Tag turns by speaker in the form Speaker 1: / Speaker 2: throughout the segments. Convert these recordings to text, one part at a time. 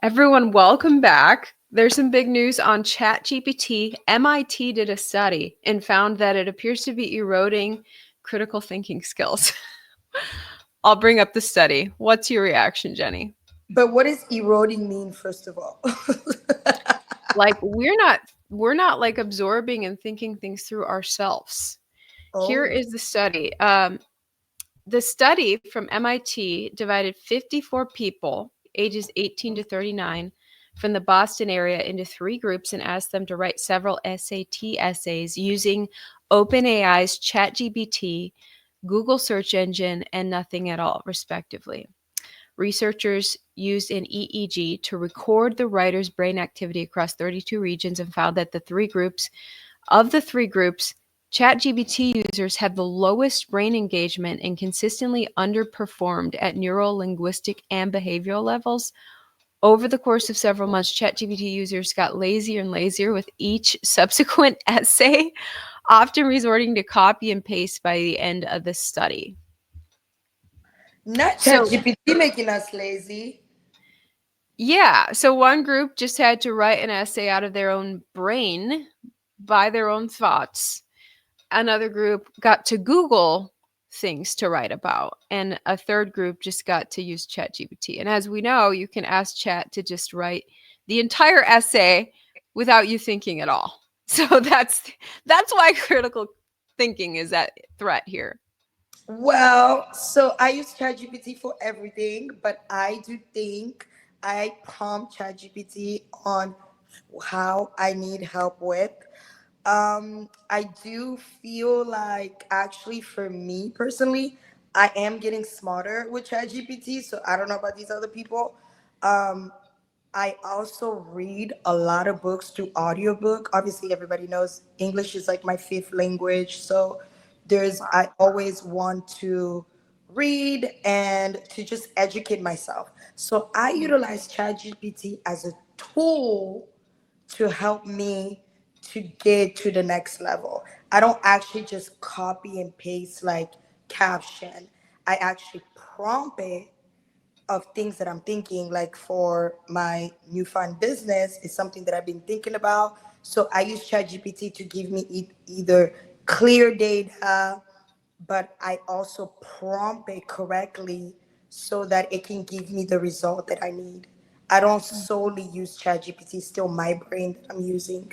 Speaker 1: Everyone, welcome back. There's some big news on ChatGPT. MIT did a study and found that it appears to be eroding critical thinking skills. I'll bring up the study. What's your reaction, Jenny?
Speaker 2: But what does eroding mean, first of all?
Speaker 1: Like we're not like absorbing and thinking things through ourselves. Here
Speaker 2: Oh,
Speaker 1: is the study. The study from MIT divided 54 people ages 18 to 39 from the Boston area into three groups and asked them to write several SAT essays using OpenAI's ChatGPT, Google search engine, and nothing at all, respectively. Researchers used an EEG to record the writer's brain activity across 32 regions and found that the three groups, ChatGPT users had the lowest brain engagement and consistently underperformed at neuro linguistic and behavioral levels. Over the course of several months, ChatGPT users got lazier and lazier with each subsequent essay, often resorting to copy and paste by the end of the study.
Speaker 2: not
Speaker 1: So,
Speaker 2: ChatGPT making us lazy.
Speaker 1: yeah, so one group just had to write an essay out of their own brain by their own thoughts. Another group got to Google things to write about, and a third group just got to use ChatGPT. And as we know, you can ask Chat to just write the entire essay without you thinking at all. So that's why critical thinking is at threat here.
Speaker 2: Well, so I use ChatGPT for everything, but I do think I prompt ChatGPT on how I need help with. I do feel like actually for me personally, I am getting smarter with ChatGPT. So I don't know about these other people. Um, I also read a lot of books through audiobook. Obviously, everybody knows English is like my fifth language. So I always want to read and to just educate myself. So I utilize ChatGPT as a tool to help me to get to the next level. I don't actually just copy and paste like caption. I actually prompt it of things that I'm thinking, like for my newfound business, is something that I've been thinking about. So I use ChatGPT to give me either clear data, but I also prompt it correctly so that it can give me the result that I need. I don't solely use ChatGPT, it's still my brain that I'm using.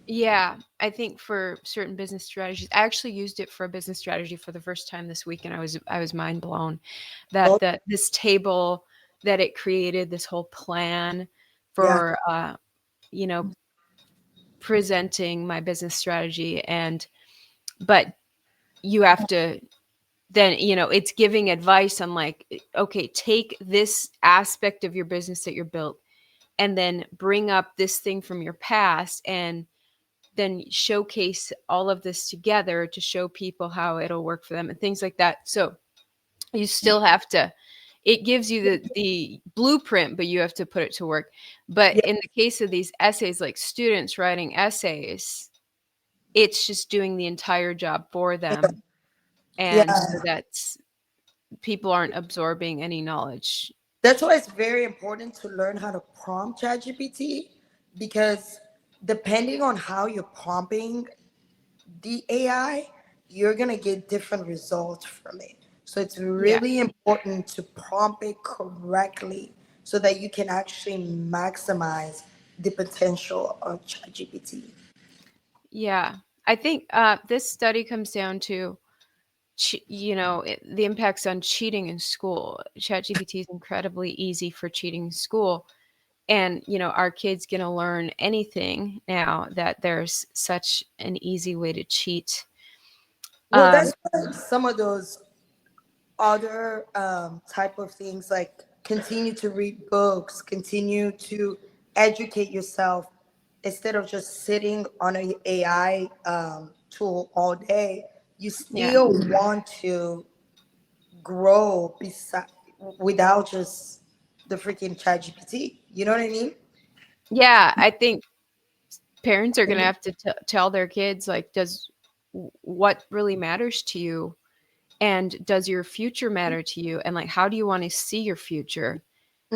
Speaker 1: Yeah, I think for certain business strategies, I actually used it for a business strategy for the first time this week, and I was mind blown
Speaker 2: Oh,
Speaker 1: that this table that it created, this whole plan
Speaker 2: yeah.
Speaker 1: for you know presenting my business strategy, and but you have to then it's giving advice on like, okay, take this aspect of your business that you're built and then bring up this thing from your past and then showcase all of this together to show people how it'll work for them and things like that. So you still have to, it gives you the blueprint, but you have to put it to work. But
Speaker 2: Yeah.
Speaker 1: in the case of these essays, like students writing essays, it's just doing the entire job for them. And so
Speaker 2: Yeah.
Speaker 1: that's, people aren't absorbing any knowledge.
Speaker 2: That's why it's very important to learn how to prompt ChatGPT, because depending on how you're prompting the AI, you're gonna get different results from it. So it's
Speaker 1: Yeah.
Speaker 2: really important to prompt it correctly so that you can actually maximize the potential of ChatGPT.
Speaker 1: Yeah. I think this study comes down to the impacts on cheating in school. ChatGPT is incredibly easy for cheating in school, and our kids gonna learn anything now that there's such an easy way to cheat.
Speaker 2: Well,
Speaker 1: Um,
Speaker 2: that's why some of those other type of things, like continue to read books, continue to educate yourself instead of just sitting on a AI tool all day. You
Speaker 1: yeah,
Speaker 2: still want to grow without just the freaking chat GPT. You know what I mean?
Speaker 1: yeah. I think parents are gonna have to tell their kids like, does what really matters to you, and does your future matter to you, and like, how do you want to see your future,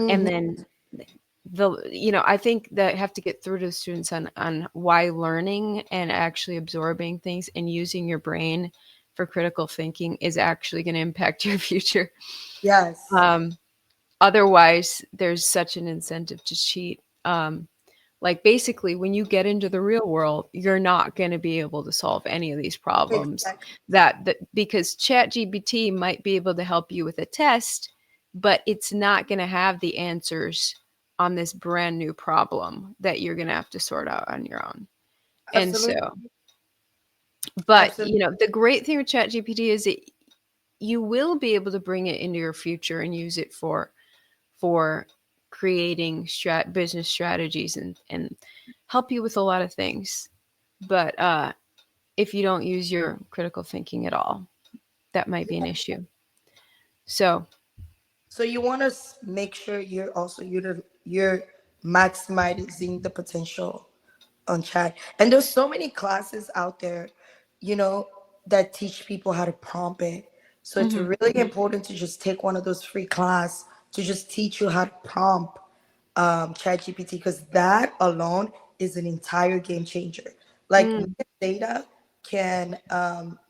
Speaker 1: and
Speaker 2: Hmm.
Speaker 1: then I think that I have to get through to the students on why learning and actually absorbing things and using your brain for critical thinking is actually going to impact your future.
Speaker 2: Yes.
Speaker 1: Um, Otherwise, there's such an incentive to cheat. Like basically, when you get into the real world, you're not going to be able to solve any of these problems.
Speaker 2: Exactly.
Speaker 1: That because ChatGPT might be able to help you with a test, but it's not going to have the answers on this brand new problem that you're going to have to sort out on your own. And
Speaker 2: Absolutely.
Speaker 1: so, but
Speaker 2: Absolutely.
Speaker 1: the great thing with ChatGPT is that you will be able to bring it into your future and use it for creating business strategies and help you with a lot of things. But if you don't use your critical thinking at all, that might be an issue. So,
Speaker 2: So you want to make sure you're maximizing the potential on chat. And there's so many classes out there, you know, that teach people how to prompt it. So it's
Speaker 1: mhm.
Speaker 2: really important to just take one of those free class to just teach you how to prompt ChatGPT, because that alone is an entire game changer. Like me
Speaker 1: Mm,
Speaker 2: and Data can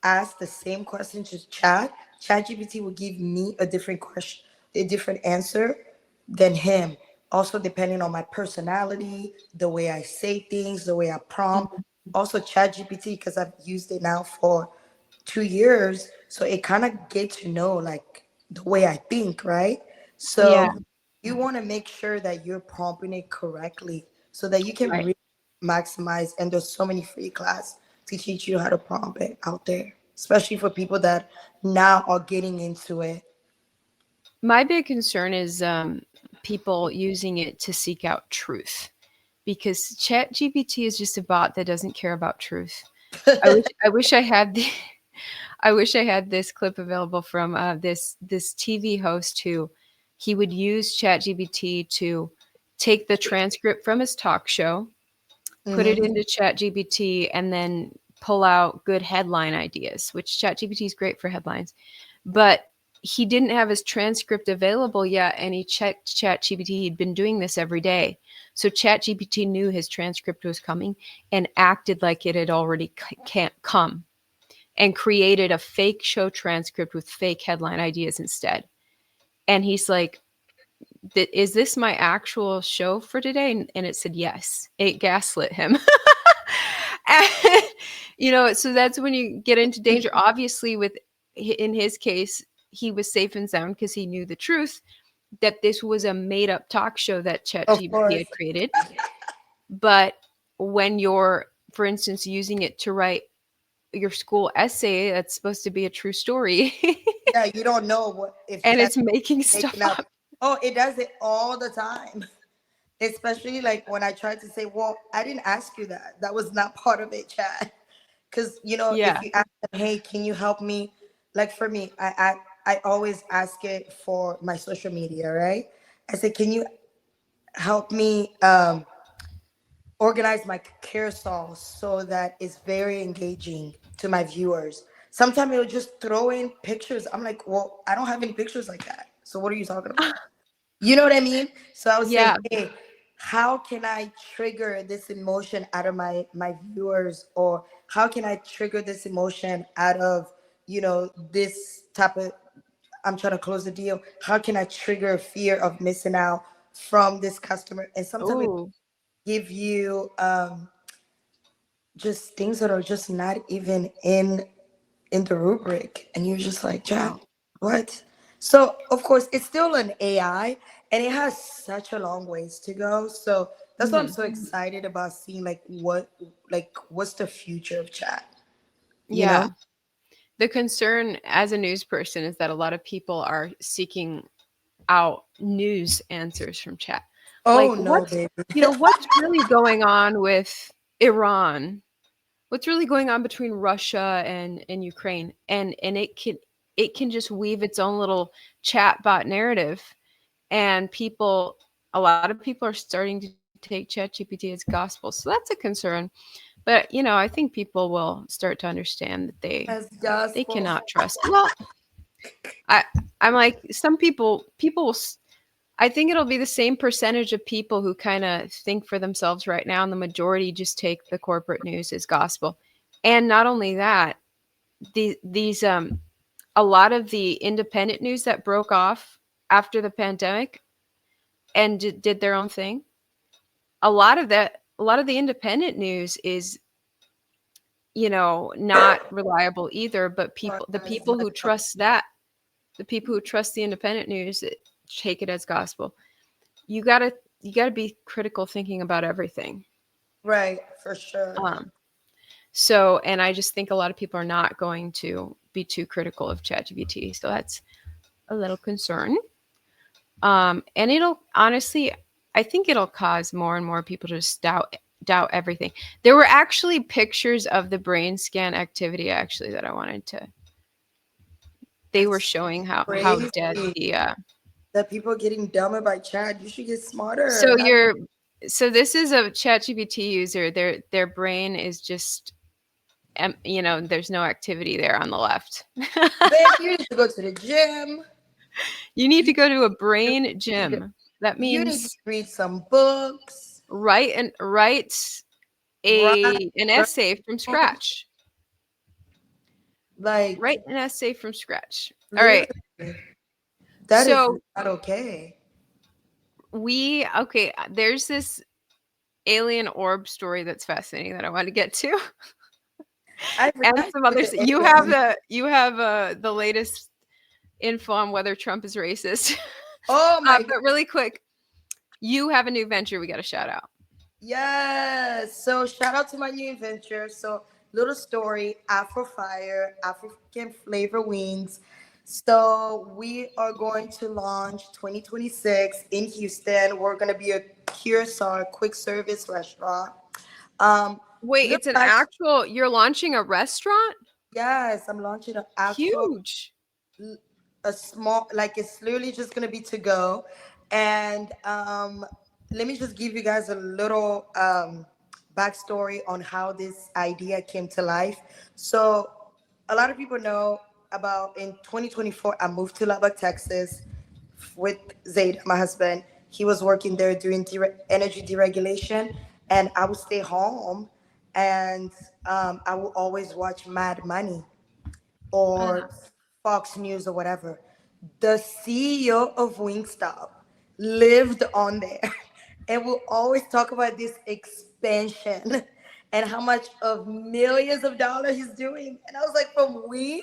Speaker 2: ask the same question to Chat. ChatGPT will give me a different question, a different answer than him. Also, depending on my personality, the way I say things, the way I prompt.
Speaker 1: mhm.
Speaker 2: Also, ChatGPT, because I've used it now for 2 years, so it kind of get to know like the way I think, right?
Speaker 1: Yeah,
Speaker 2: So you want to make sure that you're prompting it correctly so that you can
Speaker 1: right.
Speaker 2: really maximize. And there's so many free class to teach you how to prompt it out there, especially for people that now are getting into it.
Speaker 1: My big concern is people using it to seek out truth because ChatGPT is just a bot that doesn't care about truth. I wish I had the I wish I had this clip available from this TV host who he would use ChatGPT to take the transcript from his talk show, put it
Speaker 2: Hmm.
Speaker 1: into ChatGPT, and then pull out good headline ideas, which ChatGPT is great for headlines. But he didn't have his transcript available yet, and he checked ChatGPT. He'd been doing this every day. So ChatGPT knew his transcript was coming and acted like it had already can't come and created a fake show transcript with fake headline ideas instead. And he's like, is this my actual show for today? And it said yes. It gaslit him. And, so that's when you get into danger. Obviously, in his case, he was safe and sound because he knew the truth that this was a made up talk show that
Speaker 2: Of
Speaker 1: ChatGPT
Speaker 2: course.
Speaker 1: had created. But when you're, for instance, using it to write your school essay that's supposed to be a true story
Speaker 2: Yeah, you don't know what if
Speaker 1: and
Speaker 2: Chat
Speaker 1: it's making
Speaker 2: making
Speaker 1: stuff
Speaker 2: up.
Speaker 1: up.
Speaker 2: Oh, it does it all the time. Especially like when I tried to say, well, I didn't ask you that. That was not part of it, Chad. Because if
Speaker 1: Yeah.
Speaker 2: you ask them, hey, can you help me? Like for me, I always ask it for my social media, right? I said, can you help me organize my carousel so that it's very engaging to my viewers? Sometimes it'll just throw in pictures. I'm like, well, I don't have any pictures like that. So what are you talking about? You know what I mean? So I would say,
Speaker 1: Yeah.
Speaker 2: hey, how can I trigger this emotion out of my viewers, or how can I trigger this emotion out of this type of, I'm trying to close the deal. How can I trigger fear of missing out from this customer? And sometimes it
Speaker 1: Oh,
Speaker 2: give you just things that are just not even in the rubric, and you're just like, Chad,
Speaker 1: wow.
Speaker 2: what? So of course it's still an AI, and it has such a long ways to go. So that's why I'm
Speaker 1: Mhm.
Speaker 2: so excited about seeing what's the future of chat, you know?
Speaker 1: Yeah. The concern as a news person is that a lot of people are seeking out news answers from chat. Like
Speaker 2: Oh no, baby.
Speaker 1: what's really going on with Iran? What's really going on between Russia and Ukraine? And it can just weave its own little chat bot narrative, and a lot of people are starting to take ChatGPT as gospel. So that's a concern. But I think people will start to understand that
Speaker 2: As
Speaker 1: they
Speaker 2: gospel.
Speaker 1: cannot trust. Well, I I'm like some people will. I think it'll be the same percentage of people who kind of think for themselves right now, and the majority just take the corporate news as gospel. And not only that, these a lot of the independent news that broke off after the pandemic and did their own thing. A lot of the independent news is, not reliable either, but
Speaker 2: Organized by
Speaker 1: the people who trust the independent news take it as gospel. You got to you got to be critical thinking about everything.
Speaker 2: right, for sure.
Speaker 1: Um so, and I just think a lot of people are not going to be too critical of ChatGPT. So that's a little concern. And it'll honestly, I think it'll cause more and more people to just doubt everything. There were actually pictures of the brain scan activity actually that I wanted to. They were
Speaker 2: That's
Speaker 1: showing how
Speaker 2: crazy
Speaker 1: dead the
Speaker 2: that people are getting dumber by chat. You should get smarter.
Speaker 1: so you're so this is a ChatGPT user. Their brain is just there's no activity there on the left.
Speaker 2: Babe, you need to go to the gym.
Speaker 1: You need to
Speaker 2: You
Speaker 1: go to a
Speaker 2: need
Speaker 1: brain
Speaker 2: to,
Speaker 1: gym. That
Speaker 2: you need to
Speaker 1: means
Speaker 2: read some books.
Speaker 1: write
Speaker 2: Right,
Speaker 1: a an
Speaker 2: right.
Speaker 1: essay from scratch.
Speaker 2: Like
Speaker 1: Write an essay from scratch. All right.
Speaker 2: literally, that is
Speaker 1: So
Speaker 2: not okay.
Speaker 1: there's this alien orb story that's fascinating that I want to get to.
Speaker 2: Ivory,
Speaker 1: And
Speaker 2: not
Speaker 1: some
Speaker 2: with
Speaker 1: others.
Speaker 2: the aliens.
Speaker 1: You have the latest info on whether Trump is racist.
Speaker 2: Oh my God.
Speaker 1: But really quick, you have a new venture we got to shout out.
Speaker 2: Yes. So shout out to my new venture. So little story, Afro Fire, African Flavor Wings. So we are going to launch 2026 in Houston. We're gonna be a QSR quick service restaurant.
Speaker 1: Wait,
Speaker 2: Little
Speaker 1: it's an
Speaker 2: back,
Speaker 1: actual you're launching a restaurant?
Speaker 2: yes, I'm launching an actual
Speaker 1: Huge.
Speaker 2: a small, like it's literally just gonna be to go. And let me just give you guys a little backstory on how this idea came to life. So a lot of people know about in 2024 I moved to Lubbock, Texas with Zaid, my husband. He was working there doing energy deregulation, and I would stay home, and I would always watch Mad Money or Fox News or whatever. The CEO of Wingstop lived on there and will always talk about this expansion and how much of millions of dollars he's doing. And I was like, from Wings?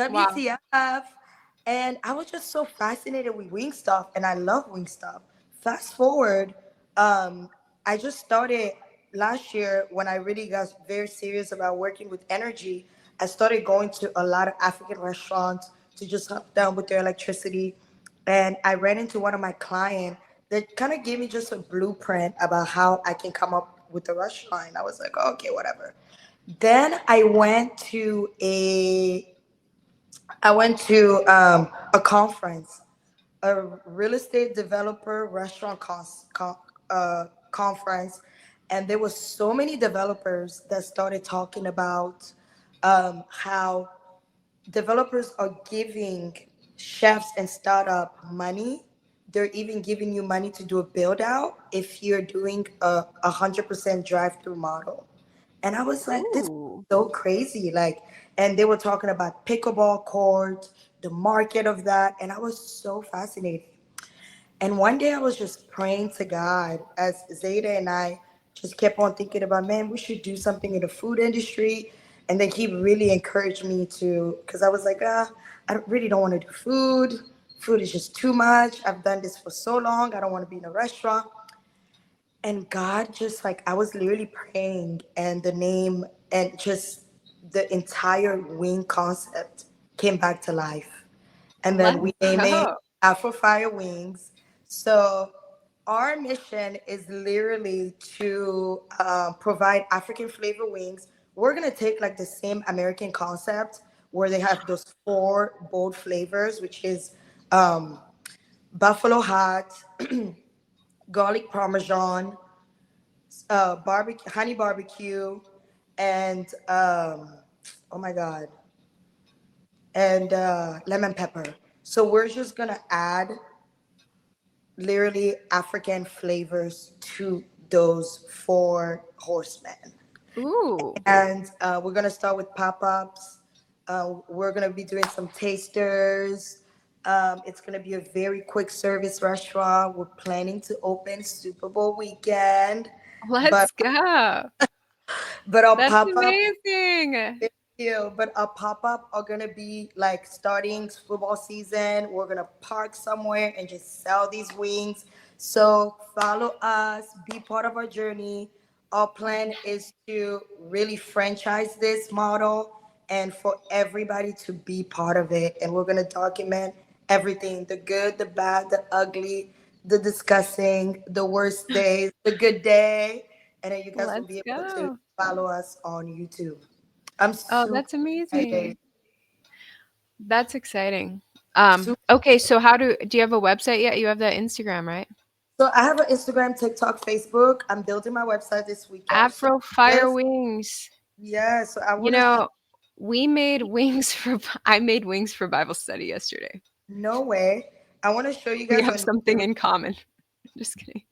Speaker 1: Wow.
Speaker 2: WTF? And I was just so fascinated with Wingstop, and I love Wingstop. Fast forward, I just started last year when I really got very serious about working with energy. I started going to a lot of African restaurants to just help them with their electricity. And I ran into one of my clients that kind of gave me just a blueprint about how I can come up with a restaurant. I was like, okay, whatever. Then I went to a conference, a real estate developer restaurant conference, and there was so many developers that started talking about how developers are giving chefs and startup money. They're even giving you money to do a build out if you're doing a 100% drive through model. And I was like, this is
Speaker 1: Ooh.
Speaker 2: so crazy. Like, and they were talking about pickleball court, the market of that. And I was so fascinated. And one day I was just praying to God as Zeta and I just kept on thinking about, man, we should do something in the food industry. And then he really encouraged me to, because I was like, really don't want to do food. Food is just too much. I've done this for so long. I don't want to be in a restaurant. And God just like, I was literally praying, and the name and just the entire wing concept came back to life. And then
Speaker 1: Let's
Speaker 2: we name it
Speaker 1: go.
Speaker 2: Afro Fire Wings. So our mission is literally to provide African flavor wings. We're gonna take like the same American concept where they have those four bold flavors, which is um, buffalo hot, garlic parmesan, barbecue, honey barbecue, and oh my god, and lemon pepper. So we're just gonna add literally African flavors to those four horsemen.
Speaker 1: Ooh,
Speaker 2: And we're gonna start with pop-ups. We're gonna be doing some tasters. It's gonna be a very quick service restaurant. We're planning to open Super Bowl weekend, but
Speaker 1: let's go.
Speaker 2: our
Speaker 1: That's
Speaker 2: pop-up.
Speaker 1: amazing.
Speaker 2: Thank you. But our pop-up are gonna be like starting football season. We're gonna park somewhere and just sell these wings. So follow us, be part of our journey. Our plan is to really franchise this model and for everybody to be part of it. And we're gonna document everything, the good, the bad, the ugly, the disgusting, the worst days, the good day. And then you guys will
Speaker 1: Let's
Speaker 2: be able to
Speaker 1: go.
Speaker 2: follow us on YouTube. I'm
Speaker 1: Oh,
Speaker 2: super
Speaker 1: that's
Speaker 2: excited.
Speaker 1: amazing. That's exciting.
Speaker 2: Super.
Speaker 1: Okay, so how do you have a website yet? You have that Instagram, right?
Speaker 2: So I have an Instagram, TikTok, Facebook. I'm building my website this weekend. So
Speaker 1: Afro Fire
Speaker 2: yes,
Speaker 1: Wings.
Speaker 2: yeah. So I
Speaker 1: You
Speaker 2: want to see.
Speaker 1: know, we made wings for I made wings for Bible study yesterday.
Speaker 2: No way. I want to show you
Speaker 1: We
Speaker 2: guys
Speaker 1: have
Speaker 2: when.
Speaker 1: something in common. Just kidding.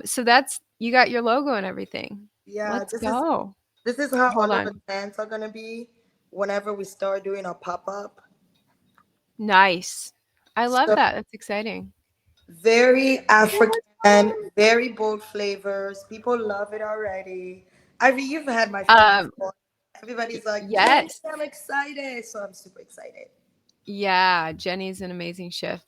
Speaker 1: So that's you got your logo and everything.
Speaker 2: Yeah,
Speaker 1: Let's go.
Speaker 2: this is how
Speaker 1: Hold
Speaker 2: all of
Speaker 1: on.
Speaker 2: the plans are gonna be whenever we start doing our pop up.
Speaker 1: Nice. I love
Speaker 2: So
Speaker 1: that. That's exciting.
Speaker 2: very
Speaker 1: Oh, that's
Speaker 2: African,
Speaker 1: fun.
Speaker 2: very bold flavors. People love it already. Ivy, you've had my food
Speaker 1: Um,
Speaker 2: before. Everybody's like, Jenny,
Speaker 1: yes.
Speaker 2: I'm excited. So I'm super excited.
Speaker 1: Yeah, Jenny's an amazing chef.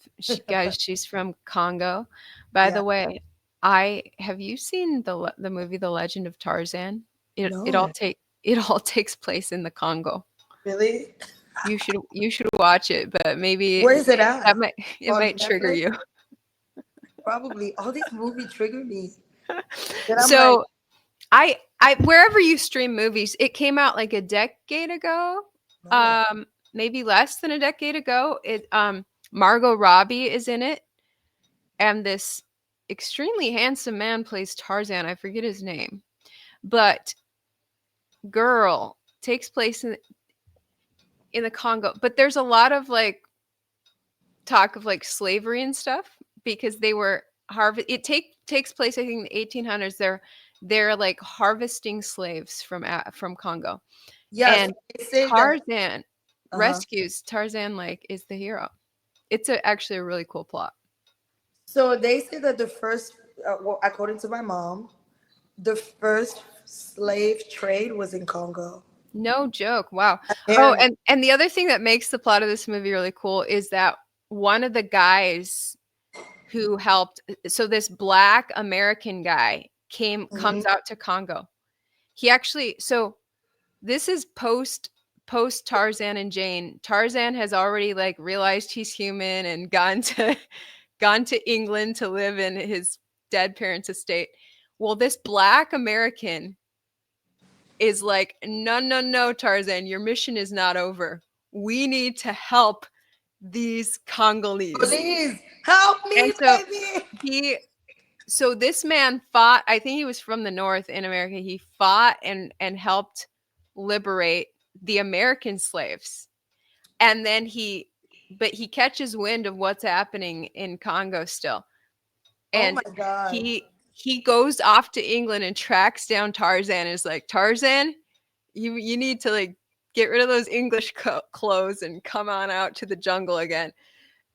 Speaker 1: Guys, she's from Congo. By
Speaker 2: Yeah.
Speaker 1: the way, I have you seen the movie The Legend of Tarzan? It all
Speaker 2: No,
Speaker 1: take it all takes place in the Congo.
Speaker 2: really?
Speaker 1: You should watch it, but maybe
Speaker 2: Where is it at?
Speaker 1: that might it
Speaker 2: On
Speaker 1: might trigger
Speaker 2: Netflix?
Speaker 1: you.
Speaker 2: Probably. All these movies trigger me. Then I'm like,
Speaker 1: So I wherever you stream movies, it came out like a decade ago.
Speaker 2: no way.
Speaker 1: Maybe less than a decade ago. Margot Robbie is in it, and this extremely handsome man plays Tarzan. I forget his name, but girl takes place in the Congo. But there's a lot of like talk of like slavery and stuff because they were takes place I think in the 1800s. They're like harvesting slaves from Congo,
Speaker 2: Yeah, so
Speaker 1: and
Speaker 2: they say that.
Speaker 1: Tarzan
Speaker 2: Uh-huh.
Speaker 1: rescues Tarzan like is the hero. It's actually a really cool plot.
Speaker 2: So they say that the first, well, according to my mom, the first slave trade was in Congo.
Speaker 1: No joke. Wow. Oh,
Speaker 2: Apparently.
Speaker 1: and the other thing that makes the plot of this movie really cool is that one of the guys who helped so this black American guy
Speaker 2: Mhm.
Speaker 1: comes out to Congo. He actually so this is post Tarzan and Jane. Tarzan has already like realized he's human and gone to England to live in his dead parents' estate. Well, this black American is like, no, no, no, Tarzan, your mission is not over. We need to help these Congolese.
Speaker 2: Please help
Speaker 1: And
Speaker 2: me,
Speaker 1: so
Speaker 2: baby.
Speaker 1: he so this man fought, I think he was from the north in America. He fought and helped liberate the American slaves. And then he catches wind of what's happening in Congo still.
Speaker 2: Oh
Speaker 1: And
Speaker 2: my God.
Speaker 1: he goes off to England and tracks down Tarzan and is like, Tarzan, you need to like get rid of those English clothes and come on out to the jungle again.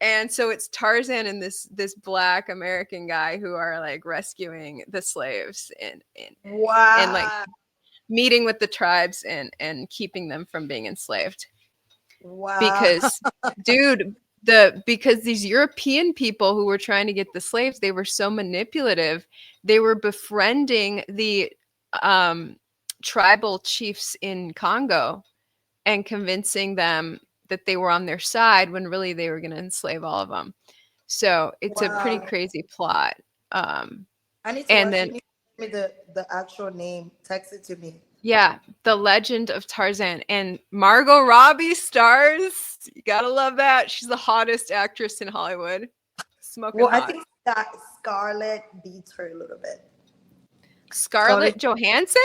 Speaker 1: And so it's Tarzan and this black American guy who are like rescuing the slaves and like
Speaker 2: Wow.
Speaker 1: meeting with the tribes and keeping them from being enslaved.
Speaker 2: Wow.
Speaker 1: Because dude, because these European people who were trying to get the slaves, they were so manipulative. They were befriending the um tribal chiefs in Congo and convincing them that they were on their side when really they were going to enslave all of them. So it's a pretty
Speaker 2: Wow.
Speaker 1: crazy plot. Um,
Speaker 2: I need to
Speaker 1: and
Speaker 2: watch. You
Speaker 1: then,
Speaker 2: need to send me the actual name. Text it to me.
Speaker 1: yeah, The Legend of Tarzan. And Margot Robbie stars. You gotta love that. She's the hottest actress in Hollywood. Smoking
Speaker 2: Well, I
Speaker 1: hot.
Speaker 2: think that Scarlett beats her a little bit. Scarlett.
Speaker 1: Scarlett Johansson?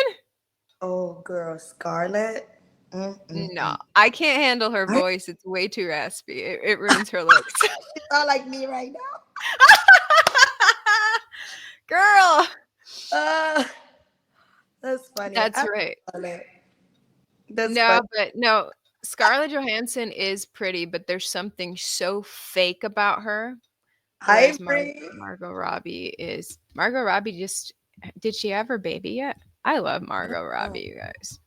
Speaker 2: Oh, girl, Scarlett.
Speaker 1: No,
Speaker 2: Mm-mm-mm.
Speaker 1: I can't handle her
Speaker 2: I
Speaker 1: voice. It's way too raspy. It ruins her looks.
Speaker 2: She sound like me right now. funny.
Speaker 1: That's right.
Speaker 2: Love it. That's
Speaker 1: No,
Speaker 2: funny.
Speaker 1: but no, Scarlett Johansson is pretty, but there's something so fake about her. Whereas
Speaker 2: Ivory.
Speaker 1: Margot Robbie is Margot Robbie just did she have her baby yet? I love Margot
Speaker 2: Oh,
Speaker 1: Robbie, you guys.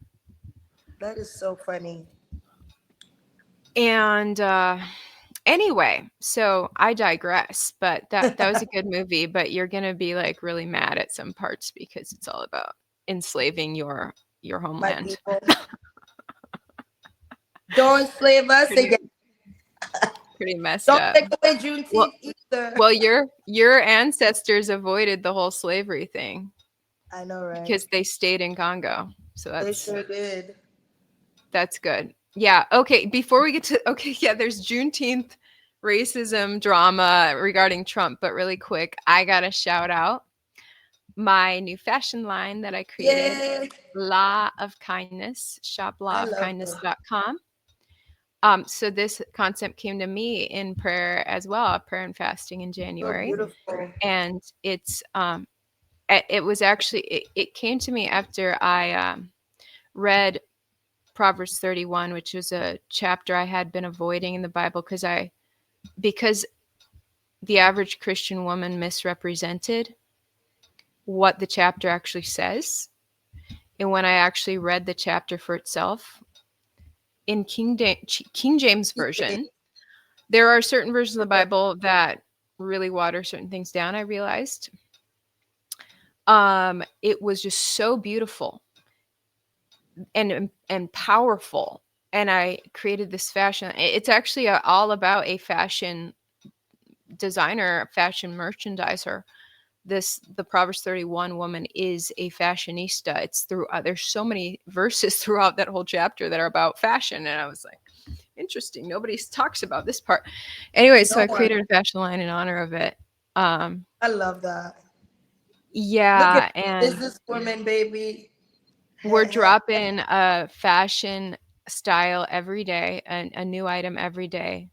Speaker 2: that is so funny.
Speaker 1: And anyway, so I digress, but that was a good movie, but you're going to be like really mad at some parts because it's all about enslaving your
Speaker 2: My
Speaker 1: homeland.
Speaker 2: people. Don't slave us again.
Speaker 1: Pretty pretty messed
Speaker 2: Don't
Speaker 1: up.
Speaker 2: take away
Speaker 1: Well,
Speaker 2: Juneteenth either.
Speaker 1: well, your ancestors avoided the whole slavery thing
Speaker 2: I know, right?
Speaker 1: because they stayed in Congo. So
Speaker 2: They sure did.
Speaker 1: that's good. Yeah. Okay. Before we get to yeah, there's Juneteenth racism drama regarding Trump, but really quick, I gotta shout out my new fashion line that I created,
Speaker 2: Yeah,
Speaker 1: Law of Kindness, shop
Speaker 2: I love them.
Speaker 1: lawofkindness.com. So this concept came to me in prayer as well, prayer and fasting in
Speaker 2: So
Speaker 1: January.
Speaker 2: beautiful.
Speaker 1: And it was actually it came to me after I read Proverbs 31, which was a chapter I had been avoiding in the Bible because the average Christian woman misrepresented what the chapter actually says. And when I actually read the chapter for itself in King James version, there are certain versions of the Bible that really water certain things down, I realized. It was just so beautiful and powerful. And I created this fashion. It's actually all about a fashion designer, fashion merchandiser. The Proverbs 31 woman is a fashionista. It's through there's so many verses throughout that whole chapter that are about fashion, and I was like, interesting. Nobody talks about this part. Anyway, so
Speaker 2: No
Speaker 1: I
Speaker 2: one.
Speaker 1: created a fashion line in honor of it. Um,
Speaker 2: I love that. Look at
Speaker 1: yeah, and
Speaker 2: businesswoman, baby.
Speaker 1: we're dropping a fashion style every day, a new item every day.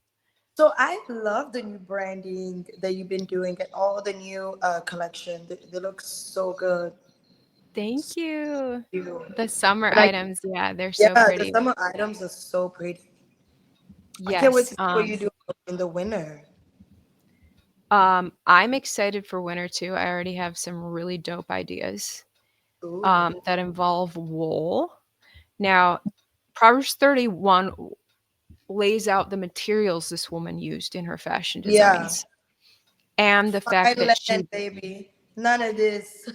Speaker 2: So I love the new branding that you've been doing and all the new collection. They look so good.
Speaker 1: Thank you.
Speaker 2: You.
Speaker 1: The summer
Speaker 2: And I,
Speaker 1: items, yeah, they're so
Speaker 2: yeah, the
Speaker 1: pretty.
Speaker 2: summer items are so pretty. I can't wait
Speaker 1: Yes.
Speaker 2: to see what you do in the winter.
Speaker 1: I'm excited for winter too. I already have some really dope ideas
Speaker 2: Ooh.
Speaker 1: that involve wool. Now, Proverbs 31 lays out the materials this woman used in her fashion
Speaker 2: Yeah.
Speaker 1: designs and the fact
Speaker 2: Fine
Speaker 1: that
Speaker 2: land, baby. None of this.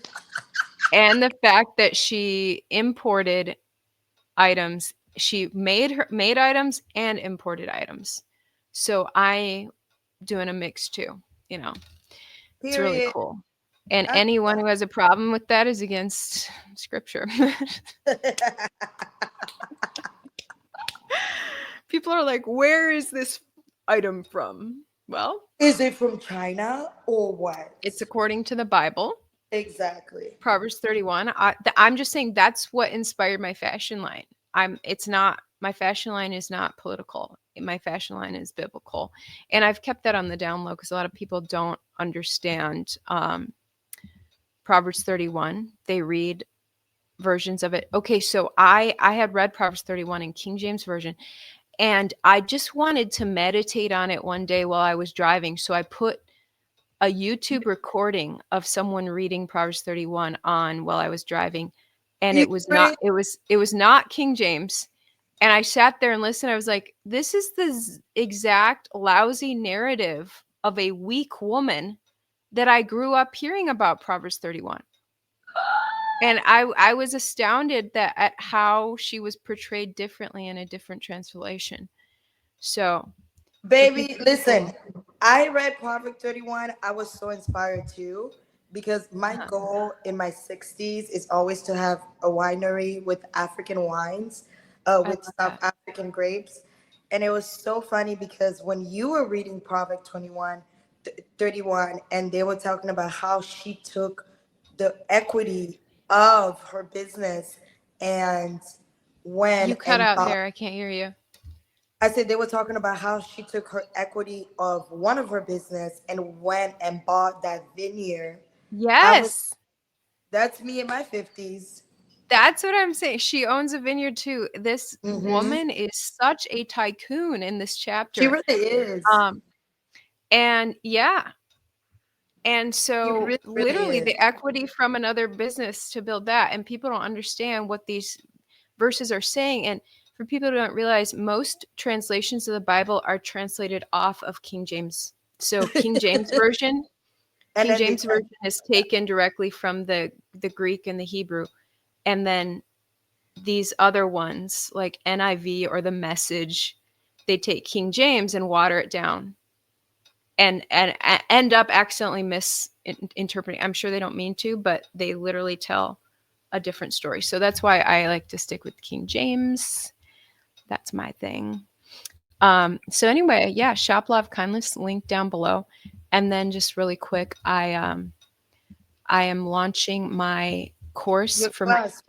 Speaker 1: she imported items. She made items and imported items. So I doing a mix too, you know. It's really
Speaker 2: Period.
Speaker 1: cool. And
Speaker 2: I
Speaker 1: anyone who has a problem with that is against scripture. People are like, where is this item from? Well,
Speaker 2: Is it from China or what?
Speaker 1: it's according to the Bible,
Speaker 2: Exactly.
Speaker 1: Proverbs 31. I'm just saying that's what inspired my fashion line. It's not, my fashion line is not political. My fashion line is biblical. And I've kept that on the down low because a lot of people don't understand Proverbs 31. They read versions of it. Okay, so I had read Proverbs 31 in King James version, and I just wanted to meditate on it one day while I was driving. So I put a YouTube recording of someone reading Proverbs 31 on while I was driving, and
Speaker 2: You read?
Speaker 1: it was not King James. And I sat there and listened. I was like, this is the exact lousy narrative of a weak woman that I grew up hearing about Proverbs 31. And I was astounded that at how she was portrayed differently in a different translation. So for
Speaker 2: Baby,
Speaker 1: people
Speaker 2: listen,
Speaker 1: who
Speaker 2: I read Proverb 31. I was so inspired too because my
Speaker 1: uh-huh,
Speaker 2: goal in my 60s is always to have a winery with African wines,
Speaker 1: I
Speaker 2: with
Speaker 1: love
Speaker 2: South
Speaker 1: that.
Speaker 2: African grapes. And it was so funny because when you were reading Proverb 31, and they were talking about how she took the equity of her business and when
Speaker 1: You cut
Speaker 2: and
Speaker 1: out there. I can't hear you.
Speaker 2: I said they were talking about how she took her equity of one of her business and went and bought that vineyard. I was
Speaker 1: Yes.
Speaker 2: That's me in my 50s.
Speaker 1: That's what I'm saying. She owns a vineyard too. This
Speaker 2: Mm-hmm.
Speaker 1: woman is such a tycoon in this
Speaker 2: She
Speaker 1: chapter.
Speaker 2: really is.
Speaker 1: Um, and yeah, and
Speaker 2: She
Speaker 1: so
Speaker 2: really, really
Speaker 1: literally
Speaker 2: is.
Speaker 1: the equity from another business to build that, and people don't understand what these verses are saying. And for people who don't realize, most translations of the Bible are translated off of King James. So
Speaker 2: And
Speaker 1: King
Speaker 2: then they
Speaker 1: James
Speaker 2: tell
Speaker 1: version is taken directly from the Greek and the Hebrew, and then these other ones like NIV or the Message, they take King James and water it down and end up accidentally misinterpreting. I'm sure they don't mean to, but they literally tell a different story. So that's why I like to stick with King James. That's my thing. So anyway, yeah, Shop Love Kindness link down below. And then just really quick, I am launching my course
Speaker 2: your
Speaker 1: for
Speaker 2: class.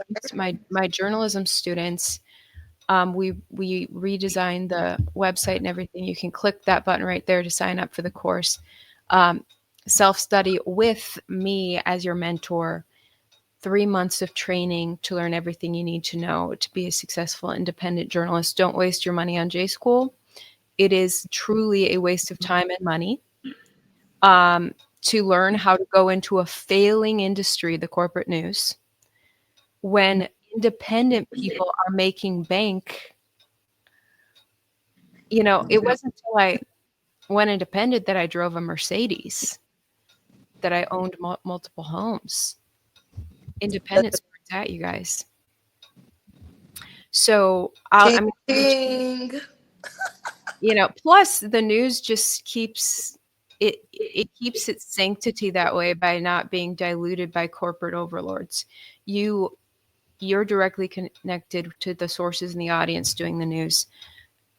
Speaker 1: my journalism students. We redesigned the website and everything. You can click that button right there to sign up for the course. Um, Self-study with me as your mentor. 3 months of training to learn everything you need to know to be a successful independent journalist. Don't waste your money on J School. It is truly a waste of time and money. To learn how to go into a failing industry, the corporate news, when independent people are making bank. It wasn't until I went independent that I drove a Mercedes, that I owned multiple homes. Independence where it's at, you guys. So
Speaker 2: Ding,
Speaker 1: I mean,
Speaker 2: ding.
Speaker 1: plus the news just keeps it keeps its sanctity that way by not being diluted by corporate overlords. You're directly connected to the sources and the audience doing the news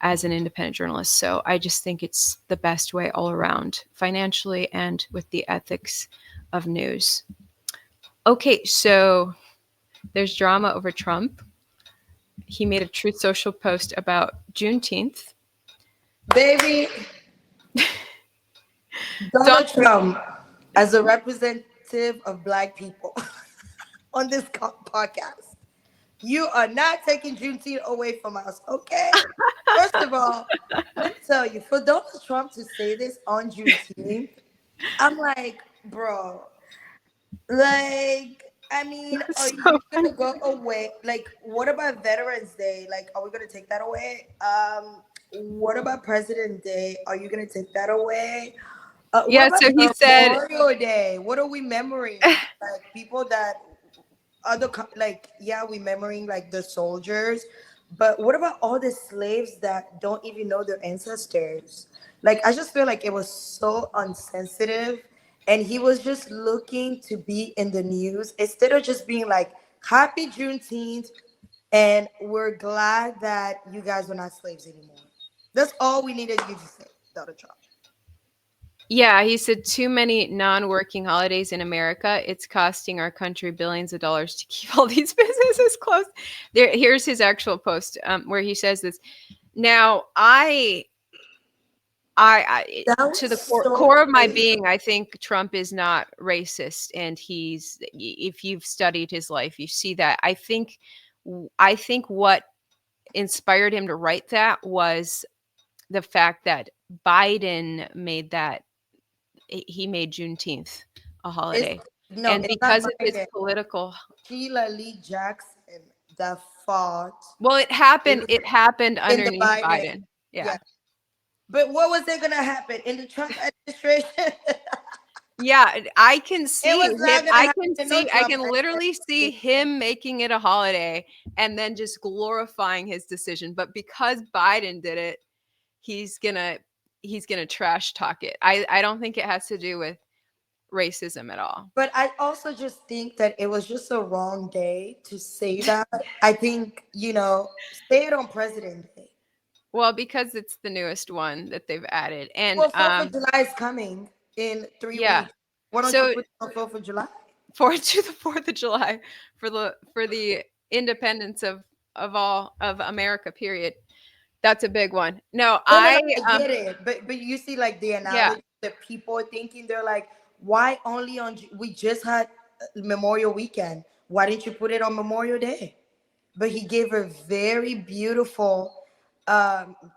Speaker 1: as an independent journalist. So I just think it's the best way all around, financially and with the ethics of news. Okay, so there's drama over Trump. He made a Truth Social post about Juneteenth.
Speaker 2: Baby,
Speaker 1: Don't
Speaker 2: Donald Trump, as a representative of Black people on this podcast, you are not taking Juneteenth away from us, okay? First of all, let me tell you, for Donald Trump to say this on Juneteenth, I'm like, bro, like, I mean, are you
Speaker 1: so funny.
Speaker 2: gonna go away? Like, what about Veterans Day? Like, are we gonna take that away? What about President Day? Are you gonna take that away? What
Speaker 1: Yeah,
Speaker 2: about
Speaker 1: so he said,
Speaker 2: Memorial Day? What are we memorizing? Like people that like, yeah, we memorizing like the soldiers, but what about all the slaves that don't even know their ancestors? Like, I just feel like it was so unsensitive, and he was just looking to be in the news instead of just being like, "Happy Juneteenth, and we're glad that you guys were not slaves anymore." That's all we needed you to say, Donald Trump.
Speaker 1: yeah, he said too many non-working holidays in America. It's costing our country billions of dollars to keep all these businesses closed. Here's his actual post where he says this. Now,
Speaker 2: That
Speaker 1: to
Speaker 2: was
Speaker 1: the
Speaker 2: so
Speaker 1: core of my
Speaker 2: crazy.
Speaker 1: being, I think Trump is not racist, and if you've studied his life, you see that. I think what inspired him to write that was the fact that Biden made that he made Juneteenth a
Speaker 2: It's
Speaker 1: holiday,
Speaker 2: no,
Speaker 1: and
Speaker 2: it's not
Speaker 1: because of his
Speaker 2: Biden.
Speaker 1: political,
Speaker 2: Sheila Lee Jackson that fought
Speaker 1: well, it
Speaker 2: in
Speaker 1: happened. It happened
Speaker 2: in the
Speaker 1: underneath
Speaker 2: Biden.
Speaker 1: Biden.
Speaker 2: Yeah.
Speaker 1: Yeah.
Speaker 2: But what was it gonna happen in the Trump administration?
Speaker 1: Yeah, I can
Speaker 2: It
Speaker 1: see
Speaker 2: was
Speaker 1: him.
Speaker 2: not gonna happen in no
Speaker 1: I
Speaker 2: Trump
Speaker 1: can literally see
Speaker 2: administration.
Speaker 1: him making it a holiday and then just glorifying his decision. But because Biden did it, he's gonna he's gonna trash talk it. I don't think it has to do with racism at all.
Speaker 2: But I also just think that it was just a wrong day to say that. I think, say it on President Day.
Speaker 1: Well, because it's the newest one that they've added. And
Speaker 2: Well, 4th of July is coming in three
Speaker 1: yeah.
Speaker 2: weeks. Why don't you
Speaker 1: So
Speaker 2: put it on 4th of July?
Speaker 1: forward to the 4th of July for the independence of all of America, period. That's a big one. No,
Speaker 2: No, no, no. I get it, but you see, like the
Speaker 1: yeah.
Speaker 2: analogy that people are thinking, they're like, why only on? We just had Memorial Weekend. Why didn't you put it on Memorial Day? But he gave a very beautiful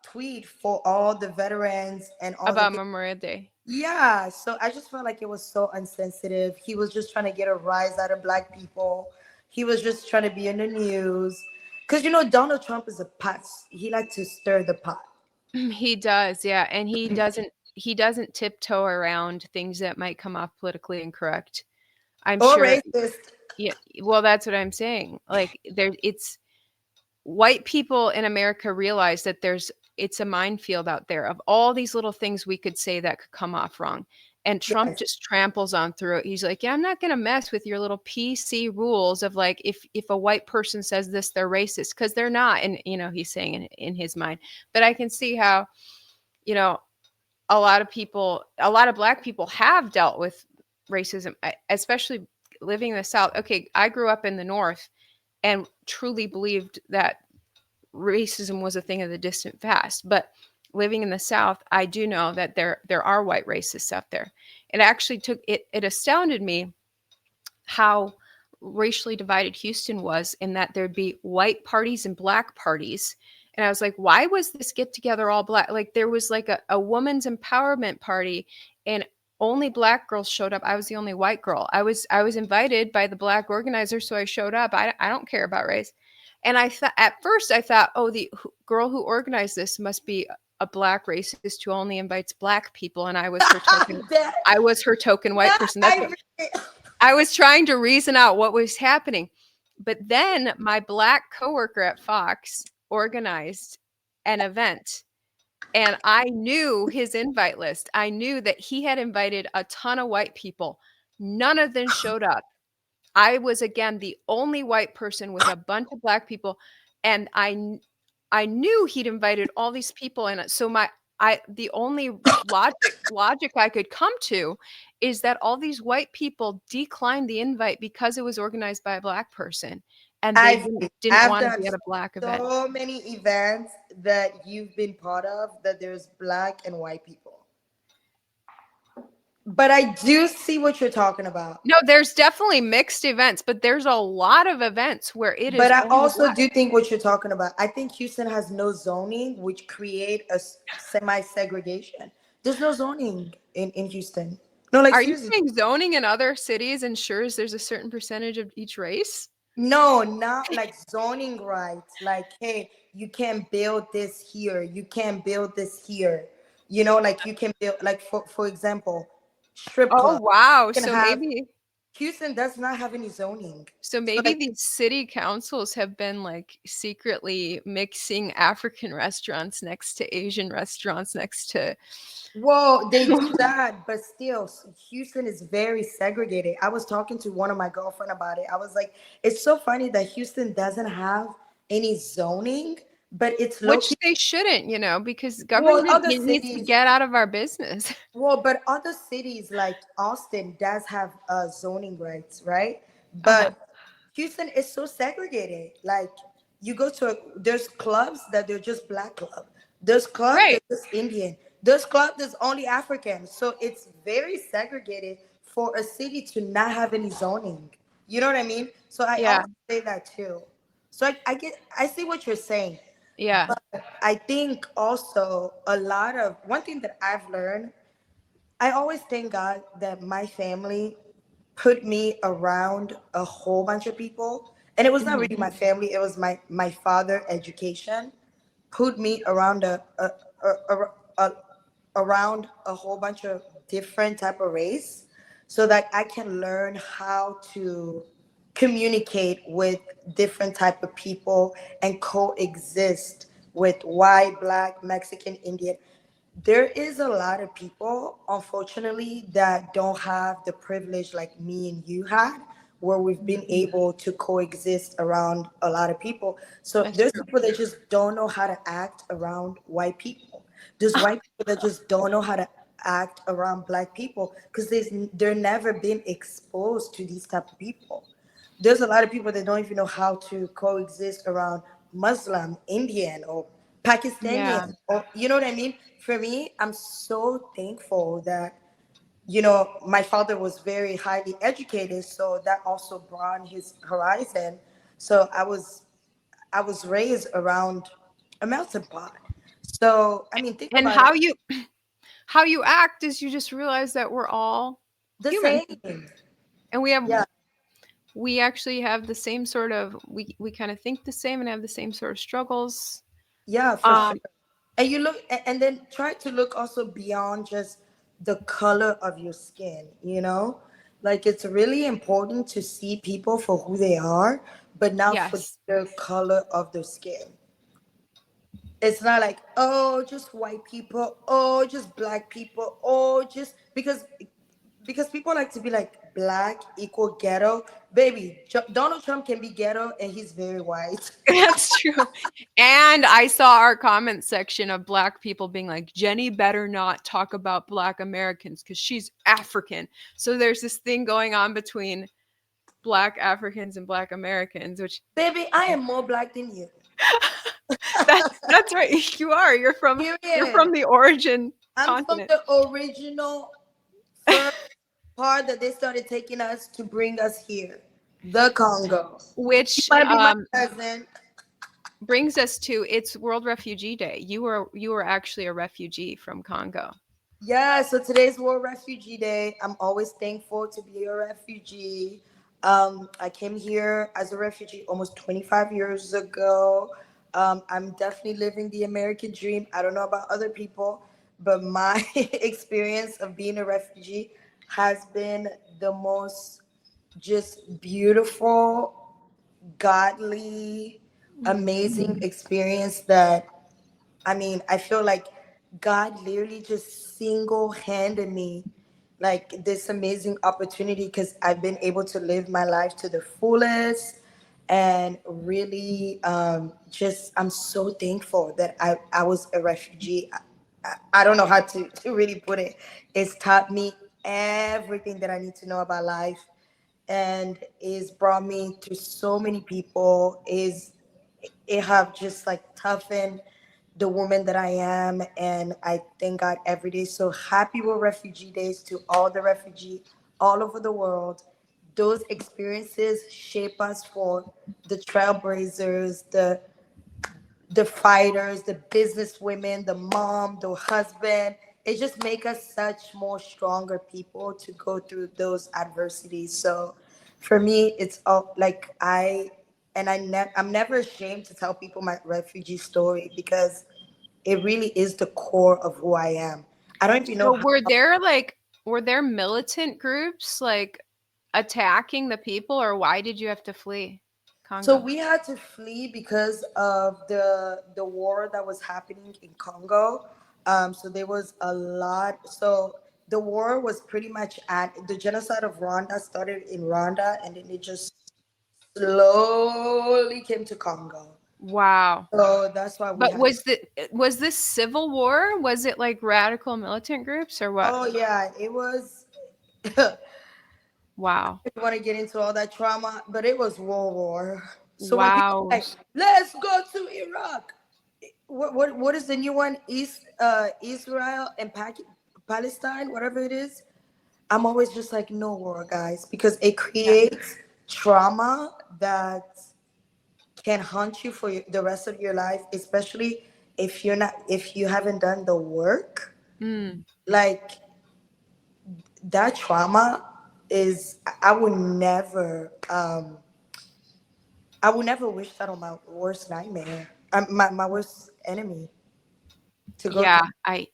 Speaker 2: tweet for all the veterans and all the
Speaker 1: About
Speaker 2: things.
Speaker 1: Memorial Day.
Speaker 2: Yeah, so I just felt like it was so insensitive. He was just trying to get a rise out of black people. He was just trying to be in the news. Because, Donald Trump is a pot. He likes to stir the pot.
Speaker 1: He does, yeah, and he doesn't tiptoe around things that might come off politically incorrect. I'm
Speaker 2: Or
Speaker 1: sure.
Speaker 2: racist.
Speaker 1: Yeah, well, that's what I'm saying. Like it's white people in America realize that it's a minefield out there of all these little things we could say that could come off wrong. And Trump
Speaker 2: Yes.
Speaker 1: just tramples on through it. He's like, "Yeah, I'm not going to mess with your little PC rules of like if a white person says this, they're racist because they're not." And he's saying in his mind. But I can see how, you know, a lot of black people have dealt with racism, especially living in the South. Okay, I grew up in the North and truly believed that racism was a thing of the distant past. But living in the South, I do know that there are white racists out there. It actually it astounded me how racially divided Houston was, in that there'd be white parties and black parties. And I was like, why was this get together all black? Like there was like a woman's empowerment party and only black girls showed up. I was the only white girl. I was invited by the black organizer, so I showed up. I don't care about race. And I thought at first I thought, oh, the girl who organized this must be a black racist who only invites black people, and I was her token.
Speaker 2: that,
Speaker 1: I was her token white
Speaker 2: that
Speaker 1: person. That's
Speaker 2: I
Speaker 1: what
Speaker 2: really,
Speaker 1: I was trying to reason out what was happening. But then my black coworker at Fox organized an event, and I knew his invite list. I knew that he had invited a ton of white people. None of them showed up. I was again the only white person with a bunch of black people, and I knew he'd invited all these people, and so the only logic I could come to is that all these white people declined the invite because it was organized by a black person, and they didn't
Speaker 2: I've
Speaker 1: want to
Speaker 2: done
Speaker 1: be at a black event.
Speaker 2: so many events that you've been part of that there's black and white people. But I do see what you're talking about.
Speaker 1: No, there's definitely mixed events, but there's a lot of events where it
Speaker 2: But
Speaker 1: is
Speaker 2: I
Speaker 1: only
Speaker 2: also
Speaker 1: black.
Speaker 2: do think what you're talking about. I think Houston has no zoning, which create a semi-segregation. There's no zoning in Houston. No, like
Speaker 1: Are you
Speaker 2: seriously.
Speaker 1: saying zoning in other cities ensures there's a certain percentage of each race?
Speaker 2: No, not like zoning rights. Like, hey, you can't build this here. You can't build this here. Like you can build, like for example, strip
Speaker 1: Oh,
Speaker 2: club.
Speaker 1: wow.
Speaker 2: You can
Speaker 1: So
Speaker 2: have
Speaker 1: maybe
Speaker 2: Houston does not have any zoning.
Speaker 1: so
Speaker 2: So
Speaker 1: maybe
Speaker 2: like,
Speaker 1: these city councils have been like secretly mixing African restaurants next to Asian restaurants next to
Speaker 2: well, they do that, but still, Houston is very segregated. I was talking to one of my girlfriend about it. I was like, it's so funny that Houston doesn't have any zoning, but it's low
Speaker 1: which
Speaker 2: key.
Speaker 1: they shouldn't, because
Speaker 2: Well,
Speaker 1: government
Speaker 2: other
Speaker 1: needs to
Speaker 2: cities,
Speaker 1: get out of our business.
Speaker 2: but other cities like Austin does have zoning rights, right?
Speaker 1: Uh-huh.
Speaker 2: But Houston is so segregated. Like you go to there's clubs that they're just black club. There's clubs
Speaker 1: Right.
Speaker 2: that just Indian. There's clubs that's only African. So it's very segregated for a city to not have any zoning. You know what I mean? So I
Speaker 1: Yeah.
Speaker 2: always say that too. So I see what you're saying.
Speaker 1: Yeah.
Speaker 2: I think also a lot of one thing that I've learned, I always thank God that my family put me around a whole bunch of people. And it was not
Speaker 1: Mhm.
Speaker 2: really my family, it was my father education put me around a around a whole bunch of different type of race so that I can learn how to communicate with different type of people and coexist with white, black, Mexican, Indian. There is a lot of people, unfortunately, that don't have the privilege like me and you had, where we've been able to coexist around a lot of people. So
Speaker 1: That's
Speaker 2: there's
Speaker 1: true.
Speaker 2: people that just don't know how to act around white people. There's white people that just don't know how to act around black people because they're never been exposed to these type of people. There's a lot of people that don't even know how to coexist around Muslim, Indian, or
Speaker 1: Yeah.
Speaker 2: Pakistani, or you know what I mean? For me, I'm so thankful that my father was very highly educated, so that also broadened his horizon. So I was raised around a melting pot. So I mean, think
Speaker 1: And
Speaker 2: about it.
Speaker 1: how you act is you just realize that we're all
Speaker 2: The
Speaker 1: human,
Speaker 2: same.
Speaker 1: and
Speaker 2: Yeah,
Speaker 1: we actually have the same sort of we kind of think the same and have the same sort of struggles.
Speaker 2: yeah, for sure.
Speaker 1: Um,
Speaker 2: And you look, and then try to look also beyond just the color of your skin. Like it's really important to see people for who they are, but not for
Speaker 1: yes.
Speaker 2: the color of their skin. It's not like, oh, just white people, oh, just black people, oh, just because people like to be like black equal ghetto. Baby, Donald Trump can be ghetto and he's very white.
Speaker 1: That's true. And I saw our comment section of black people being like, Jenny better not talk about black Americans because she's African. So there's this thing going on between black Africans and black Americans, which
Speaker 2: Baby, I am more black than you.
Speaker 1: that's right. You are. You're
Speaker 2: Period.
Speaker 1: from the origin
Speaker 2: I'm from
Speaker 1: continent.
Speaker 2: the original first part that they started taking us to bring us here, the Congo. You
Speaker 1: Which
Speaker 2: might be my cousin.
Speaker 1: brings us to it's World Refugee Day. You were actually a refugee from Congo.
Speaker 2: Yeah, so today's World Refugee Day. I'm always thankful to be a refugee. I came here as a refugee almost 25 years ago. I'm definitely living the American dream. I don't know about other people, but my experience of being a refugee has been the most just beautiful, godly, amazing experience that I mean, I feel like God literally just single handed me like this amazing opportunity because I've been able to live my life to the fullest and really just I'm so thankful that I was a refugee. I don't know how to really put it. It's taught me everything that I need to know about life and it's brought me to so many people is it have just like toughened the woman that I am, and I thank God every day. So happy World Refugee Days to all the refugee all over the world. Those experiences shape us for the trailblazers, the fighters, the business women, the mom, the husband. It just make us such more stronger people to go through those adversities. So for me, it's all like I'm never ashamed to tell people my refugee story because it really is the core of who I am. I don't even know
Speaker 1: So
Speaker 2: how.
Speaker 1: were there militant groups like attacking the people, or why did you have to flee
Speaker 2: So
Speaker 1: Congo?
Speaker 2: we had to flee because of the war that was happening in Congo. So there was a lot. So the war was pretty much at the genocide of Rwanda started in Rwanda, and then it just slowly came to Congo.
Speaker 1: Wow.
Speaker 2: So that's why we
Speaker 1: But
Speaker 2: had.
Speaker 1: was this civil war? Was it like radical militant groups or what?
Speaker 2: Oh yeah, it was. I
Speaker 1: Wow.
Speaker 2: don't want to get into all that trauma, but it was World War. So when people
Speaker 1: Wow.
Speaker 2: like, let's go to Iraq, what is the new one? Israel and Palestine, whatever it is. I'm always just like, no war, guys, because it
Speaker 1: Yeah.
Speaker 2: creates trauma that can haunt you for the rest of your life, especially if you haven't done the work.
Speaker 1: Mm.
Speaker 2: Like that trauma is, I would never wish that on my worst nightmare, my worst enemy to go
Speaker 1: Yeah,
Speaker 2: through.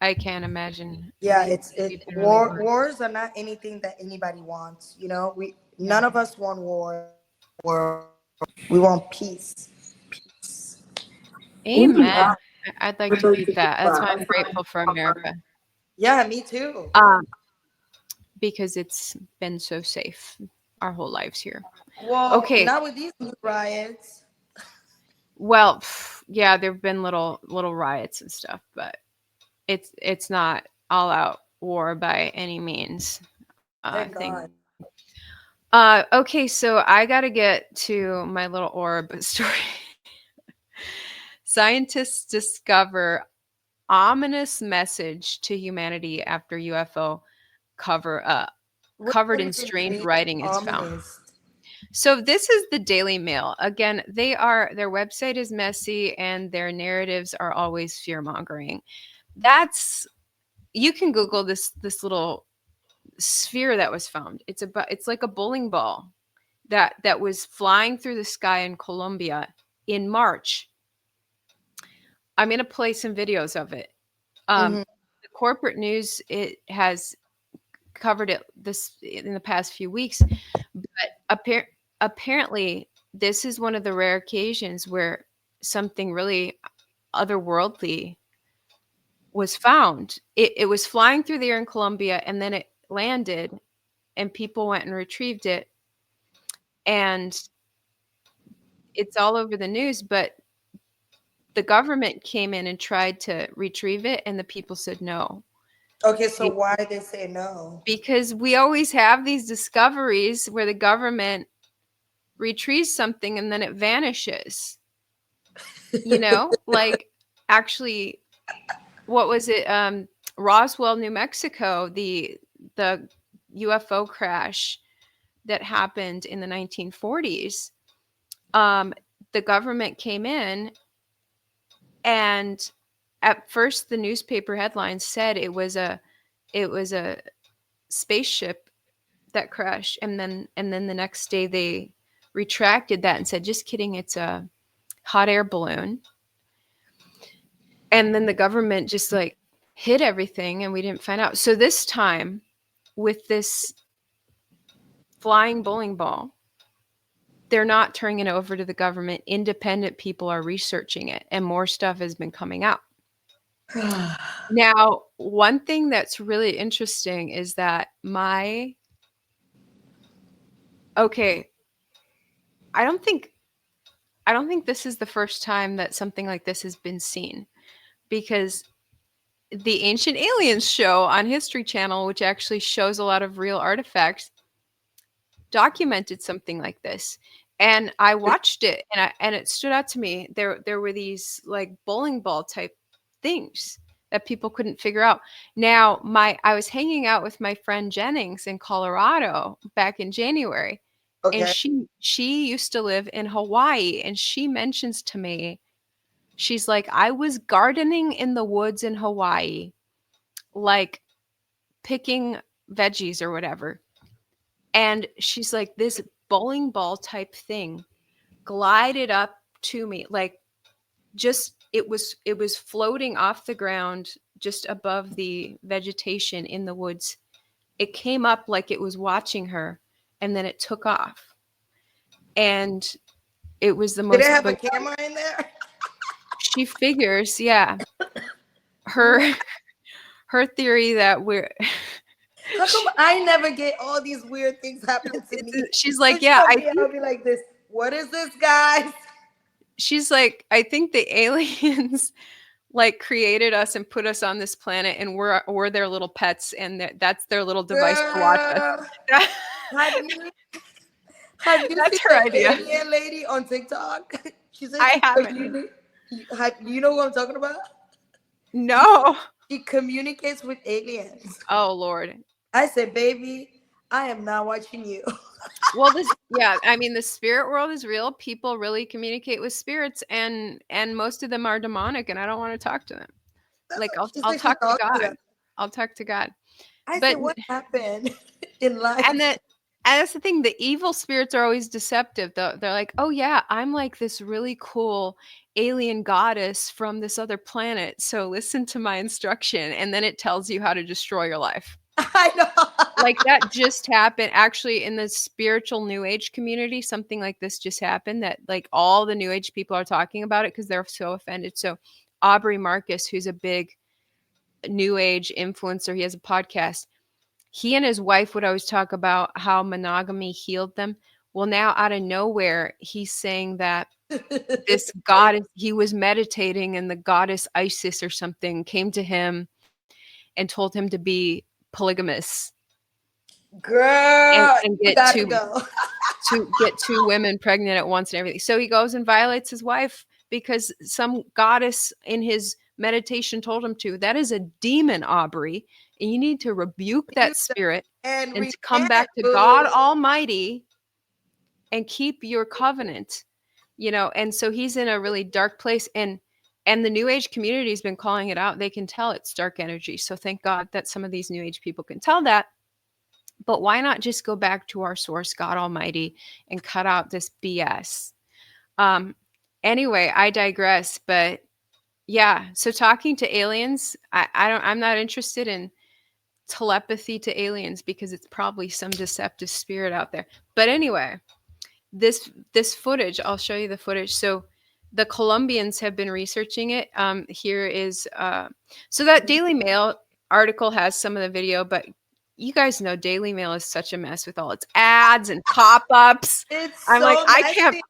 Speaker 1: I can't imagine.
Speaker 2: Yeah,
Speaker 1: We barely were.
Speaker 2: wars are not anything that anybody wants. We
Speaker 1: Yeah.
Speaker 2: none of us want war. We want peace.
Speaker 1: Amen. I'd like to keep that. That's why I'm grateful for America.
Speaker 2: Yeah, me too.
Speaker 1: Um, because it's been so safe our whole lives here.
Speaker 2: Well,
Speaker 1: Okay.
Speaker 2: not with these new riots.
Speaker 1: Well, yeah, there've been little riots and stuff, but it's not all out war by any means.
Speaker 2: Thank
Speaker 1: Thing.
Speaker 2: God.
Speaker 1: Okay, so I got to get to my little orb story. Scientists discover ominous message to humanity after UFO covered
Speaker 2: do you
Speaker 1: in
Speaker 2: mean
Speaker 1: strange
Speaker 2: being
Speaker 1: writing is found.
Speaker 2: ominous?
Speaker 1: So this is the Daily Mail. Again, their website is messy and their narratives are always fear-mongering. You can Google this little sphere that was found. It's like a bowling ball that was flying through the sky in Colombia in March. I'm going to play some videos of it.
Speaker 2: Mhm.
Speaker 1: The corporate news, it has covered it this in the past few weeks, but apparently this is one of the rare occasions where something really otherworldly was found. It was flying through the air in Colombia, and then it landed, and people went and retrieved it, and it's all over the news. But the government came in and tried to retrieve it, and the people said no.
Speaker 2: Okay, so why they say no?
Speaker 1: Because we always have these discoveries where the government retrieves something and then it vanishes. Like actually, what was it? Roswell, New Mexico, the UFO crash that happened in the 1940s. The government came in, and at first the newspaper headlines said it was a spaceship that crashed, and then the next day they retracted that and said, just kidding, it's a hot air balloon. And then the government just like hid everything and we didn't find out. So this time, with this flying bowling ball, they're not turning it over to the government. Independent people are researching it, and more stuff has been coming out. Now, one thing that's really interesting is that okay, I don't think this is the first time that something like this has been seen, because the Ancient Aliens show on History Channel, which actually shows a lot of real artifacts, documented something like this. And I watched it, and it stood out to me. There were these like bowling ball type things that people couldn't figure out. Now, I was hanging out with my friend Jennings in Colorado back in January, and
Speaker 2: Okay.
Speaker 1: she used to live in Hawaii, and she mentions to me, she's like, I was gardening in the woods in Hawaii, like picking veggies or whatever. And she's like, this bowling ball type thing glided up to me, like just it was floating off the ground just above the vegetation in the woods. It came up like it was watching her, and then it took off. And it was the
Speaker 2: Did it
Speaker 1: most
Speaker 2: have a camera in there?
Speaker 1: she figures, yeah. Her her theory that we're
Speaker 2: How come I never get all these weird things happen to me?
Speaker 1: she's like,
Speaker 2: Push
Speaker 1: yeah,
Speaker 2: for me, I'll be like this. What is this, guys?
Speaker 1: she's like, I think the aliens like created us and put us on this planet, and we're their little pets, and that's their little device to watch us.
Speaker 2: Girl, have you
Speaker 1: That's
Speaker 2: seen
Speaker 1: her
Speaker 2: the
Speaker 1: idea.
Speaker 2: alien lady on TikTok? She said
Speaker 1: I haven't.
Speaker 2: you know who I'm talking about?
Speaker 1: No.
Speaker 2: She communicates with aliens.
Speaker 1: Oh Lord.
Speaker 2: I said, baby, I am not watching you.
Speaker 1: Well, yeah, I mean, the spirit world is real. People really communicate with spirits, and most of them are demonic, and I don't want to talk to them. Like
Speaker 2: She
Speaker 1: I'll
Speaker 2: said she
Speaker 1: talk to
Speaker 2: talked to
Speaker 1: God.
Speaker 2: them.
Speaker 1: I'll talk to God.
Speaker 2: I
Speaker 1: But
Speaker 2: said, what happened in life?
Speaker 1: and that's the thing. The evil spirits are always deceptive. They're like, oh yeah, I'm like this really cool alien goddess from this other planet. So listen to my instruction, and then it tells you how to destroy your life.
Speaker 2: I know.
Speaker 1: Like that just happened actually in the spiritual new age community. Something like this just happened, that like all the new age people are talking about it because they're so offended. So Aubrey Marcus, who's a big new age influencer, he has a podcast. He and his wife would always talk about how monogamy healed them. Well, now out of nowhere, he's saying that this goddess, he was meditating, and the goddess Isis or something came to him and told him to be polygamous
Speaker 2: Girl,
Speaker 1: and
Speaker 2: you got to go.
Speaker 1: to get two women pregnant at once and everything. So he goes and violates his wife because some goddess in his meditation told him to. That is a demon, Aubrey, and you need to rebuke that spirit
Speaker 2: and
Speaker 1: to come
Speaker 2: repent,
Speaker 1: back to
Speaker 2: boo.
Speaker 1: God Almighty and keep your covenant, and so he's in a really dark place, and the New Age community has been calling it out. They can tell it's dark energy, so thank God that some of these New Age people can tell that. But why not just go back to our source, God Almighty, and cut out this BS? Anyway, I digress, but yeah, so talking to aliens, I'm not interested in telepathy to aliens because it's probably some deceptive spirit out there. But anyway, this footage, I'll show you the footage. So the Colombians have been researching it. Here is so that Daily Mail article has some of the video, but you guys know Daily Mail is such a mess with all its ads and pop-ups. I'm
Speaker 2: so
Speaker 1: like,
Speaker 2: messy.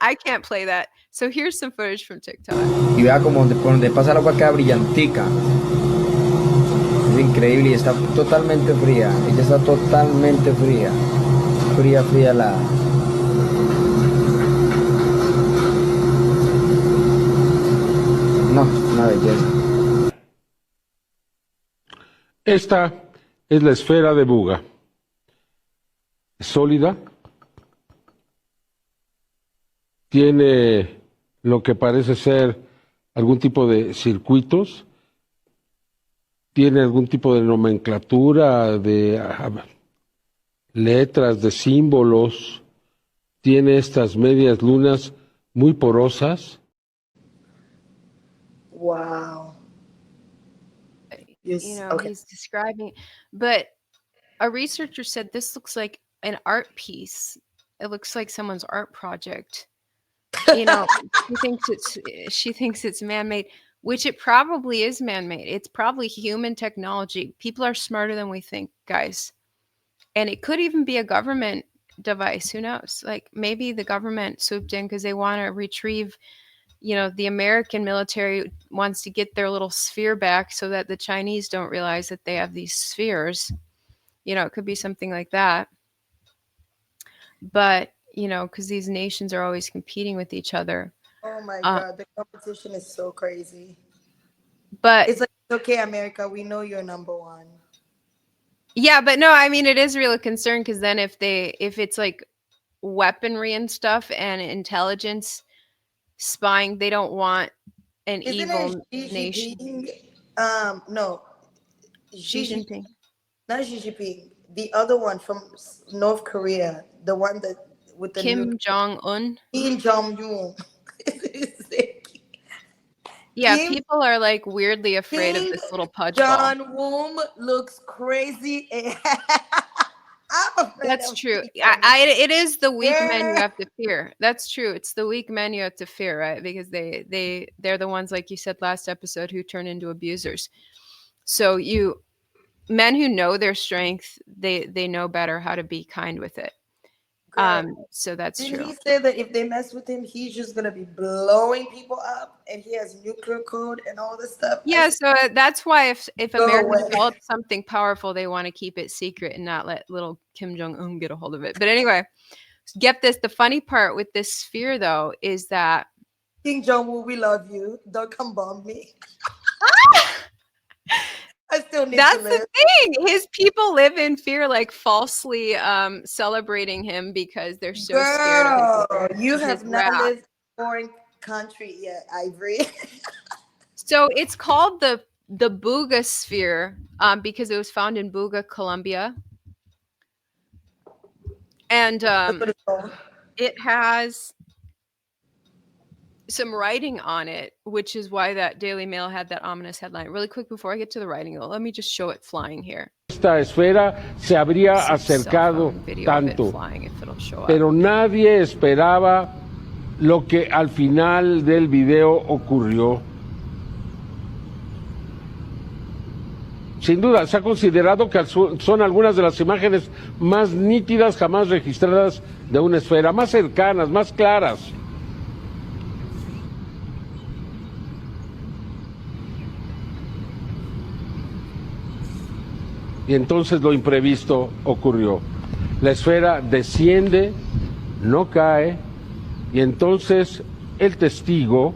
Speaker 1: I can't play that. So here's some footage from TikTok.
Speaker 3: Y vea como donde pasa el agua queda brillantica. Es increíble y está totalmente fría. Ella está totalmente fría. Fría, fría la... No, una belleza.
Speaker 4: Esta es la esfera de Buga. Es sólida. Tiene lo que parece ser algún tipo de circuitos. Tiene algún tipo de nomenclatura, de letras, de símbolos. Tiene estas medias lunas muy porosas.
Speaker 2: Wow. Yes, okay.
Speaker 1: He's describing, but a researcher said this looks like an art piece. It looks like someone's art project. She thinks it's man-made, which it probably is man-made. It's probably human technology. People are smarter than we think, guys. And it could even be a government device. Who knows? Like maybe the government swooped in because they want to retrieve, the American military wants to get their little sphere back so that the Chinese don't realize that they have these spheres. It could be something like that. But, because these nations are always competing with each other.
Speaker 2: Oh my God, the competition is so crazy.
Speaker 1: But
Speaker 2: it's like, okay, America, we know you're number one.
Speaker 1: Yeah, but no, I mean, it is really a concern because then if it's like weaponry and stuff and intelligence spying, they don't want an
Speaker 2: Isn't
Speaker 1: evil
Speaker 2: it
Speaker 1: nation.
Speaker 2: No.
Speaker 1: Xi Jinping.
Speaker 2: Not Xi Jinping. The other one from North Korea. The one that with the
Speaker 1: Kim Jong-un.
Speaker 2: Kim Jong-un.
Speaker 1: Yeah, people are like weirdly afraid of this little pudge ball.
Speaker 2: Jong-un looks crazy. I'm afraid.
Speaker 1: That's true. It is the weak men you have to fear. That's true. It's the weak men you have to fear, right? Because they're the ones, like you said last episode, who turn into abusers. So men who know their strength, they know better how to be kind with it. So that's true.
Speaker 2: He said that if they mess with him, he's just gonna be blowing people up, and he has nuclear code and all this stuff.
Speaker 1: Yeah, so that's why if America develops something powerful, they want to keep it secret and not let little Kim Jong-un get a hold of it. But anyway, get this: the funny part with this sphere, though, is that
Speaker 2: Kim Jong-un, we love you. Don't come bomb me. I still need
Speaker 1: That's
Speaker 2: to live.
Speaker 1: the thing. His people live in fear, like falsely celebrating him because they're so scared of him.
Speaker 2: You have not lived in a foreign country yet, Ivory.
Speaker 1: So it's called the Buga sphere because it was found in Buga, Colombia. And it has some writing on it, which is why that Daily Mail had that ominous headline. Really quick before I get to the writing, though, let me just show it flying here.
Speaker 4: Esta esfera se habría acercado tanto, pero nadie esperaba lo que al final del video ocurrió. Sin duda, se ha considerado que son algunas de las imágenes más nítidas jamás registradas de una esfera, más cercanas, más claras. Y entonces lo imprevisto ocurrió. La esfera desciende, no cae, y entonces el testigo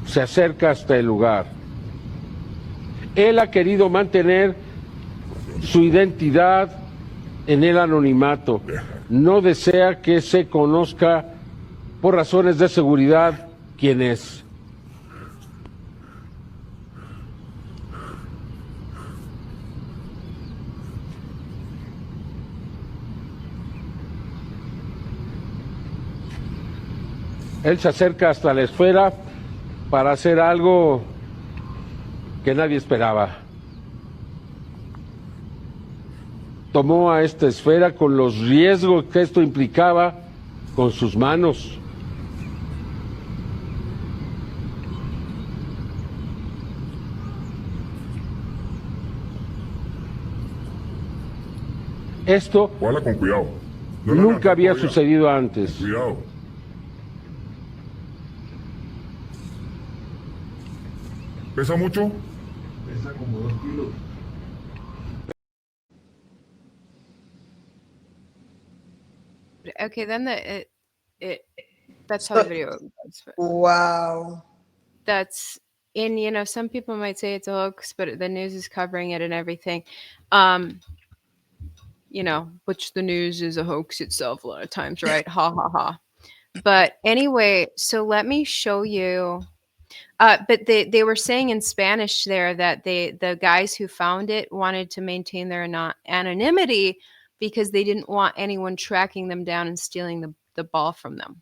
Speaker 4: se acerca hasta el lugar. Él ha querido mantener su identidad en el anonimato. No desea que se conozca por razones de seguridad quién es. Él se acerca hasta la esfera para hacer algo que nadie esperaba. Tomó a esta esfera con los riesgos que esto implicaba con sus manos. Esto
Speaker 5: Guarda con cuidado. No la
Speaker 4: nunca
Speaker 5: levantes
Speaker 4: había
Speaker 5: todavía.
Speaker 4: sucedido antes.
Speaker 5: Cuidado. ¿Pesa mucho?
Speaker 6: Pesa como 2 kilos.
Speaker 1: Okay, then that's how
Speaker 2: So-
Speaker 1: the video goes. But
Speaker 2: Wow.
Speaker 1: that's and some people might say it's a hoax, but the news is covering it and everything. Which the news is a hoax itself a lot of times, right? Ha ha ha. But anyway, so let me show you. But they were saying in Spanish there that the guys who found it wanted to maintain their anonymity because they didn't want anyone tracking them down and stealing the ball from them.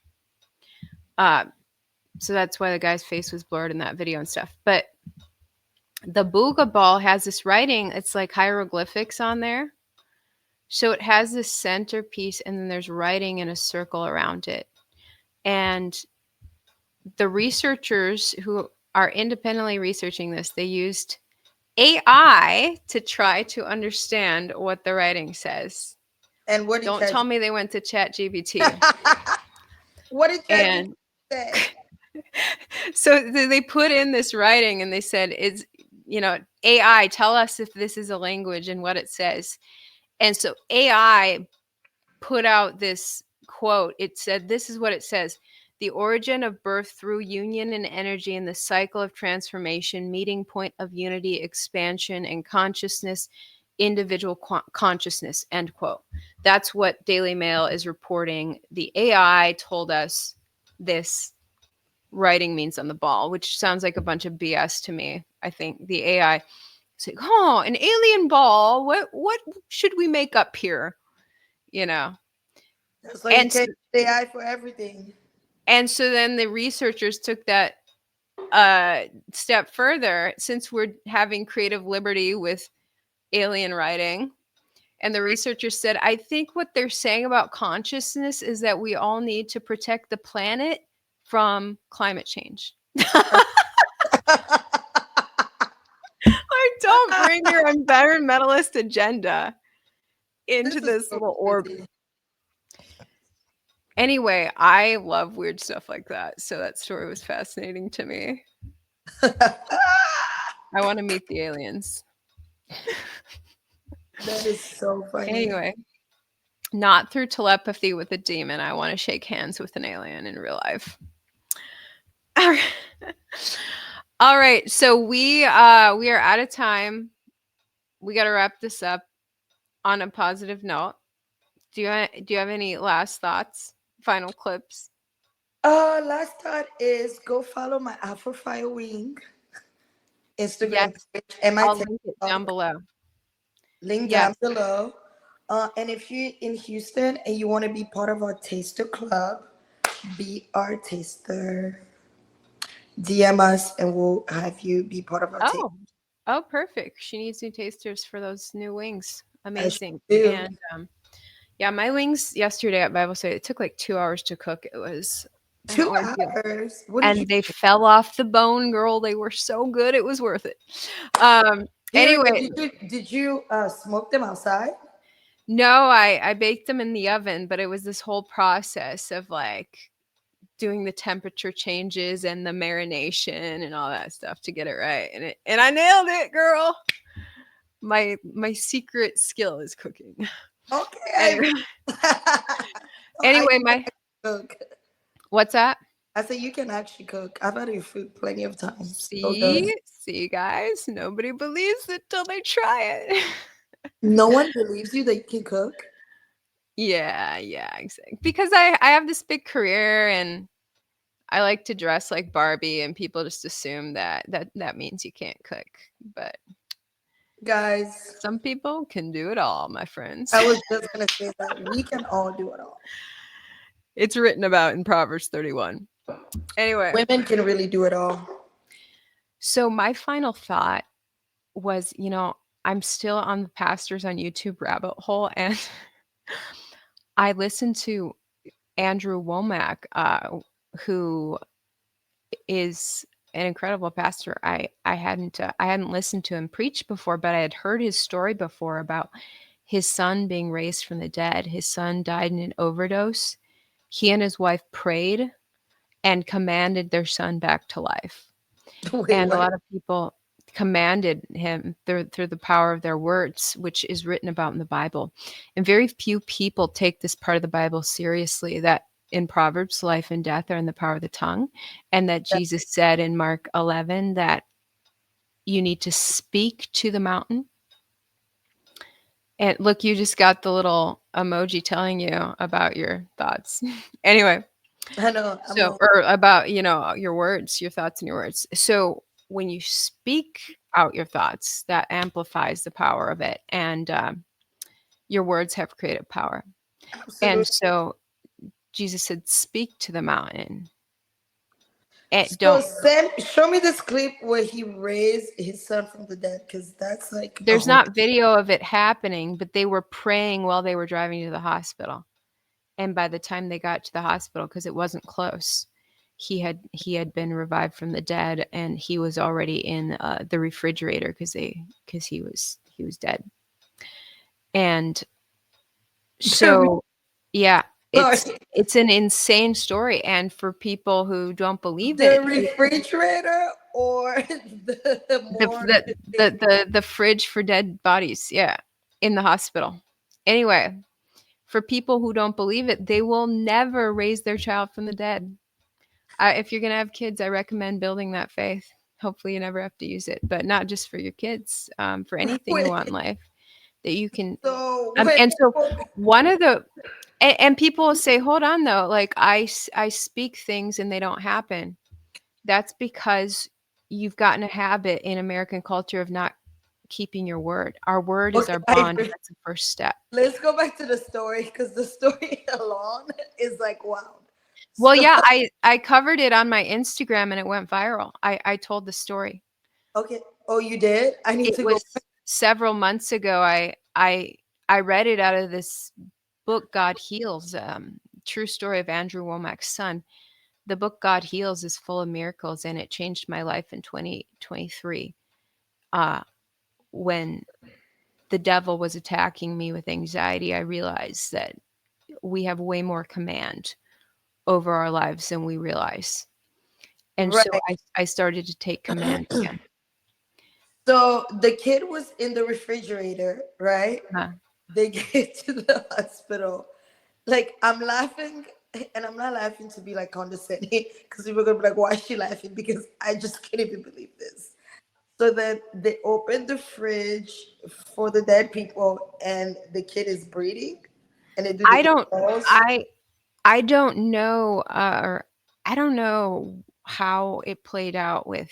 Speaker 1: So that's why the guy's face was blurred in that video and stuff. But the booga ball has this writing. It's like hieroglyphics on there. So it has this centerpiece and then there's writing in a circle around it. And the researchers who are independently researching this, they used AI to try to understand what the writing says.
Speaker 2: And what did
Speaker 1: Don't tell me they went to ChatGPT.
Speaker 2: What did
Speaker 1: And
Speaker 2: say?
Speaker 1: so they put in this writing and they said, AI, tell us if this is a language and what it says. And so AI put out this quote. It said, this is what it says. The origin of birth through union and energy in the cycle of transformation, meeting point of unity, expansion, and consciousness, individual consciousness, end quote. That's what Daily Mail is reporting. The AI told us this writing means on the ball, which sounds like a bunch of BS to me. I think the AI is like, oh, an alien ball. What should we make up here?
Speaker 2: That's why you can't use AI for everything.
Speaker 1: And so then the researchers took that step further, since we're having creative liberty with alien writing. And the researchers said, I think what they're saying about consciousness is that we all need to protect the planet from climate change. Don't bring your environmentalist agenda into this little orb. Anyway, I love weird stuff like that. So that story was fascinating to me. I want to meet the aliens.
Speaker 2: That is so funny.
Speaker 1: Anyway, not through telepathy with a demon. I want to shake hands with an alien in real life. All right. So we are out of time. We got to wrap this up on a positive note. Do you have any last thoughts? Final clips?
Speaker 2: Last thought is go follow my Afro Fire Wing Instagram page.
Speaker 1: I'll link it down below.
Speaker 2: Link down below. And if you're in Houston and you want to be part of our taster club, be our taster. DM us and we'll have you be part of our taster.
Speaker 1: Oh, perfect. She needs new tasters for those new wings. Amazing. And my wings yesterday at Bible study, it took like 2 hours to cook. It was
Speaker 2: 2 hours.
Speaker 1: And they fell off the bone, girl. They were so good. It was worth it. Anyway.
Speaker 2: Did you smoke them outside?
Speaker 1: No, I baked them in the oven, but it was this whole process of like doing the temperature changes and the marination and all that stuff to get it right. And I nailed it, girl. My secret skill is cooking.
Speaker 2: Okay.
Speaker 1: Anyway, what's that?
Speaker 2: I said you can actually cook. I've had your food plenty of times. So good.
Speaker 1: See, guys, nobody believes it till they try it.
Speaker 2: No one believes you that you can cook.
Speaker 1: Yeah, exactly. Because I have this big career and I like to dress like Barbie, and people just assume that means you can't cook. But
Speaker 2: Guys,
Speaker 1: some people can do it all, my friends.
Speaker 2: I was just gonna say that we can all do it all.
Speaker 1: It's written about in Proverbs 31. Anyway,
Speaker 2: Women can really do it all.
Speaker 1: so my final thought was, I'm still on the Pastors on YouTube rabbit hole, and I listened to Andrew Womack, who is an incredible pastor. I hadn't listened to him preach before, but I had heard his story before about his son being raised from the dead. His son died in an overdose. He and his wife prayed and commanded their son back to life.
Speaker 2: Wait,
Speaker 1: And a
Speaker 2: what?
Speaker 1: lot of people commanded him through the power of their words, which is written about in the Bible. And very few people take this part of the Bible seriously, that in Proverbs, life and death are in the power of the tongue, and that Jesus said in Mark 11 that you need to speak to the mountain. And look, you just got the little emoji telling you about your thoughts. Anyway,
Speaker 2: I know.
Speaker 1: so, or about, your words, your thoughts and your words. So when you speak out your thoughts, that amplifies the power of it. And your words have creative power.
Speaker 2: Absolutely.
Speaker 1: And so Jesus said, speak to the mountain. And
Speaker 2: So show me this clip where he raised his son from the dead, because that's like a
Speaker 1: there's
Speaker 2: whole.
Speaker 1: not video of it happening, but they were praying while they were driving to the hospital. And by the time they got to the hospital, because it wasn't close, he had been revived from the dead, and he was already in the refrigerator because he was dead. And so, yeah,
Speaker 2: Sorry.
Speaker 1: it's an insane story. And for people who don't believe
Speaker 2: The
Speaker 1: it,
Speaker 2: refrigerator or the morgue?
Speaker 1: the fridge for dead bodies, yeah, in the hospital. Anyway, for people who don't believe it, they will never raise their child from the dead. If you're going to have kids, I recommend building that faith. Hopefully you never have to use it, but not just for your kids, for anything you
Speaker 2: Wait,
Speaker 1: want in life that you can.
Speaker 2: so wait,
Speaker 1: And so one of the, and people will say, hold on though, like I speak things and they don't happen. That's because you've gotten a habit in American culture of not keeping your word. Our word is
Speaker 2: okay,
Speaker 1: our bond. That's the first step.
Speaker 2: let's go back to the story, because the story alone is like wild.
Speaker 1: Well,
Speaker 2: So,
Speaker 1: yeah, I covered it on my Instagram and it went viral. I told the story.
Speaker 2: okay. Oh, you did? I need
Speaker 1: It
Speaker 2: to go.
Speaker 1: was several months ago. I read it out of this book, God Heals, true story of Andrew Womack's son. The book God Heals is full of miracles, and it changed my life in 2023 when the devil was attacking me with anxiety. I realized that we have way more command over our lives than we realize. And
Speaker 2: Right.
Speaker 1: so I started to take command again.
Speaker 2: So the kid was in the refrigerator, right?
Speaker 1: Uh,
Speaker 2: They get to the hospital. Like, I'm laughing, and I'm not laughing to be like condescending, because people are gonna be like, why is she laughing? Because I just can't even believe this. So then they open the fridge for the dead people, and the kid is breathing, and they do
Speaker 1: I
Speaker 2: the
Speaker 1: don't
Speaker 2: pause.
Speaker 1: I don't know or I don't know how it played out with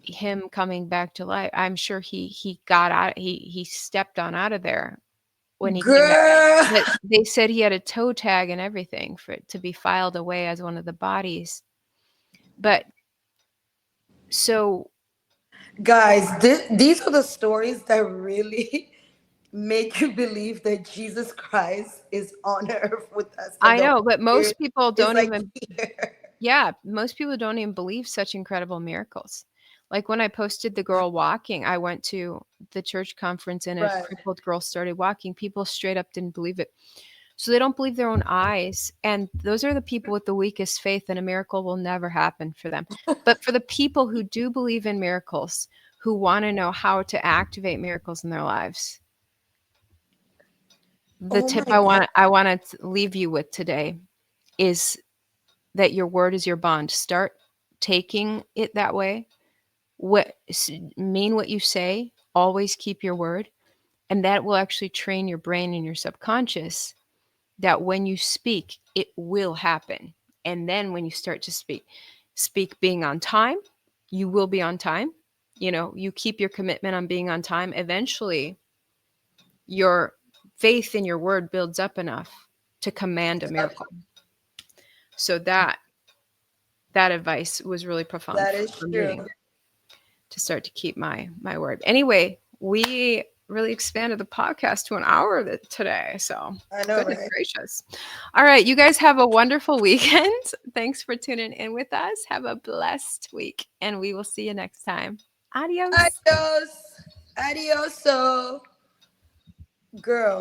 Speaker 1: him coming back to life. I'm sure he got out, he stepped on out of there when he came back.
Speaker 2: Girl,
Speaker 1: But they said he had a toe tag and everything for it to be filed away as one of the bodies. But so
Speaker 2: guys, these are the stories that really make you believe that Jesus Christ is on earth with us, and
Speaker 1: I
Speaker 2: the
Speaker 1: know, but
Speaker 2: Spirit
Speaker 1: most people
Speaker 2: is
Speaker 1: don't
Speaker 2: like
Speaker 1: even
Speaker 2: here.
Speaker 1: Yeah, most people don't even believe such incredible miracles. Like when I posted the girl walking, I went to the church conference and a
Speaker 2: Right.
Speaker 1: crippled girl started walking. People straight up didn't believe it. So they don't believe their own eyes. And those are the people with the weakest faith, and a miracle will never happen for them. But for the people who do believe in miracles, who want to know how to activate miracles in their lives, the
Speaker 2: Oh
Speaker 1: tip
Speaker 2: my God.
Speaker 1: I want to leave you with today is that your word is your bond. Start taking it that way. Mean what you say, always keep your word, and that will actually train your brain and your subconscious that when you speak, it will happen. And then when you start to speak being on time, you will be on time. You know, you keep your commitment on being on time. Eventually, your faith in your word builds up enough to command a miracle. So that advice was really profound
Speaker 2: That is
Speaker 1: for me,
Speaker 2: true.
Speaker 1: to start to keep my word. Anyway, we really expanded the podcast to an hour today. So
Speaker 2: I know,
Speaker 1: goodness
Speaker 2: right?
Speaker 1: gracious. All right, you guys have a wonderful weekend. Thanks for tuning in with us. Have a blessed week, and we will see you next time. Adios.
Speaker 2: Adios. Adioso. Girl.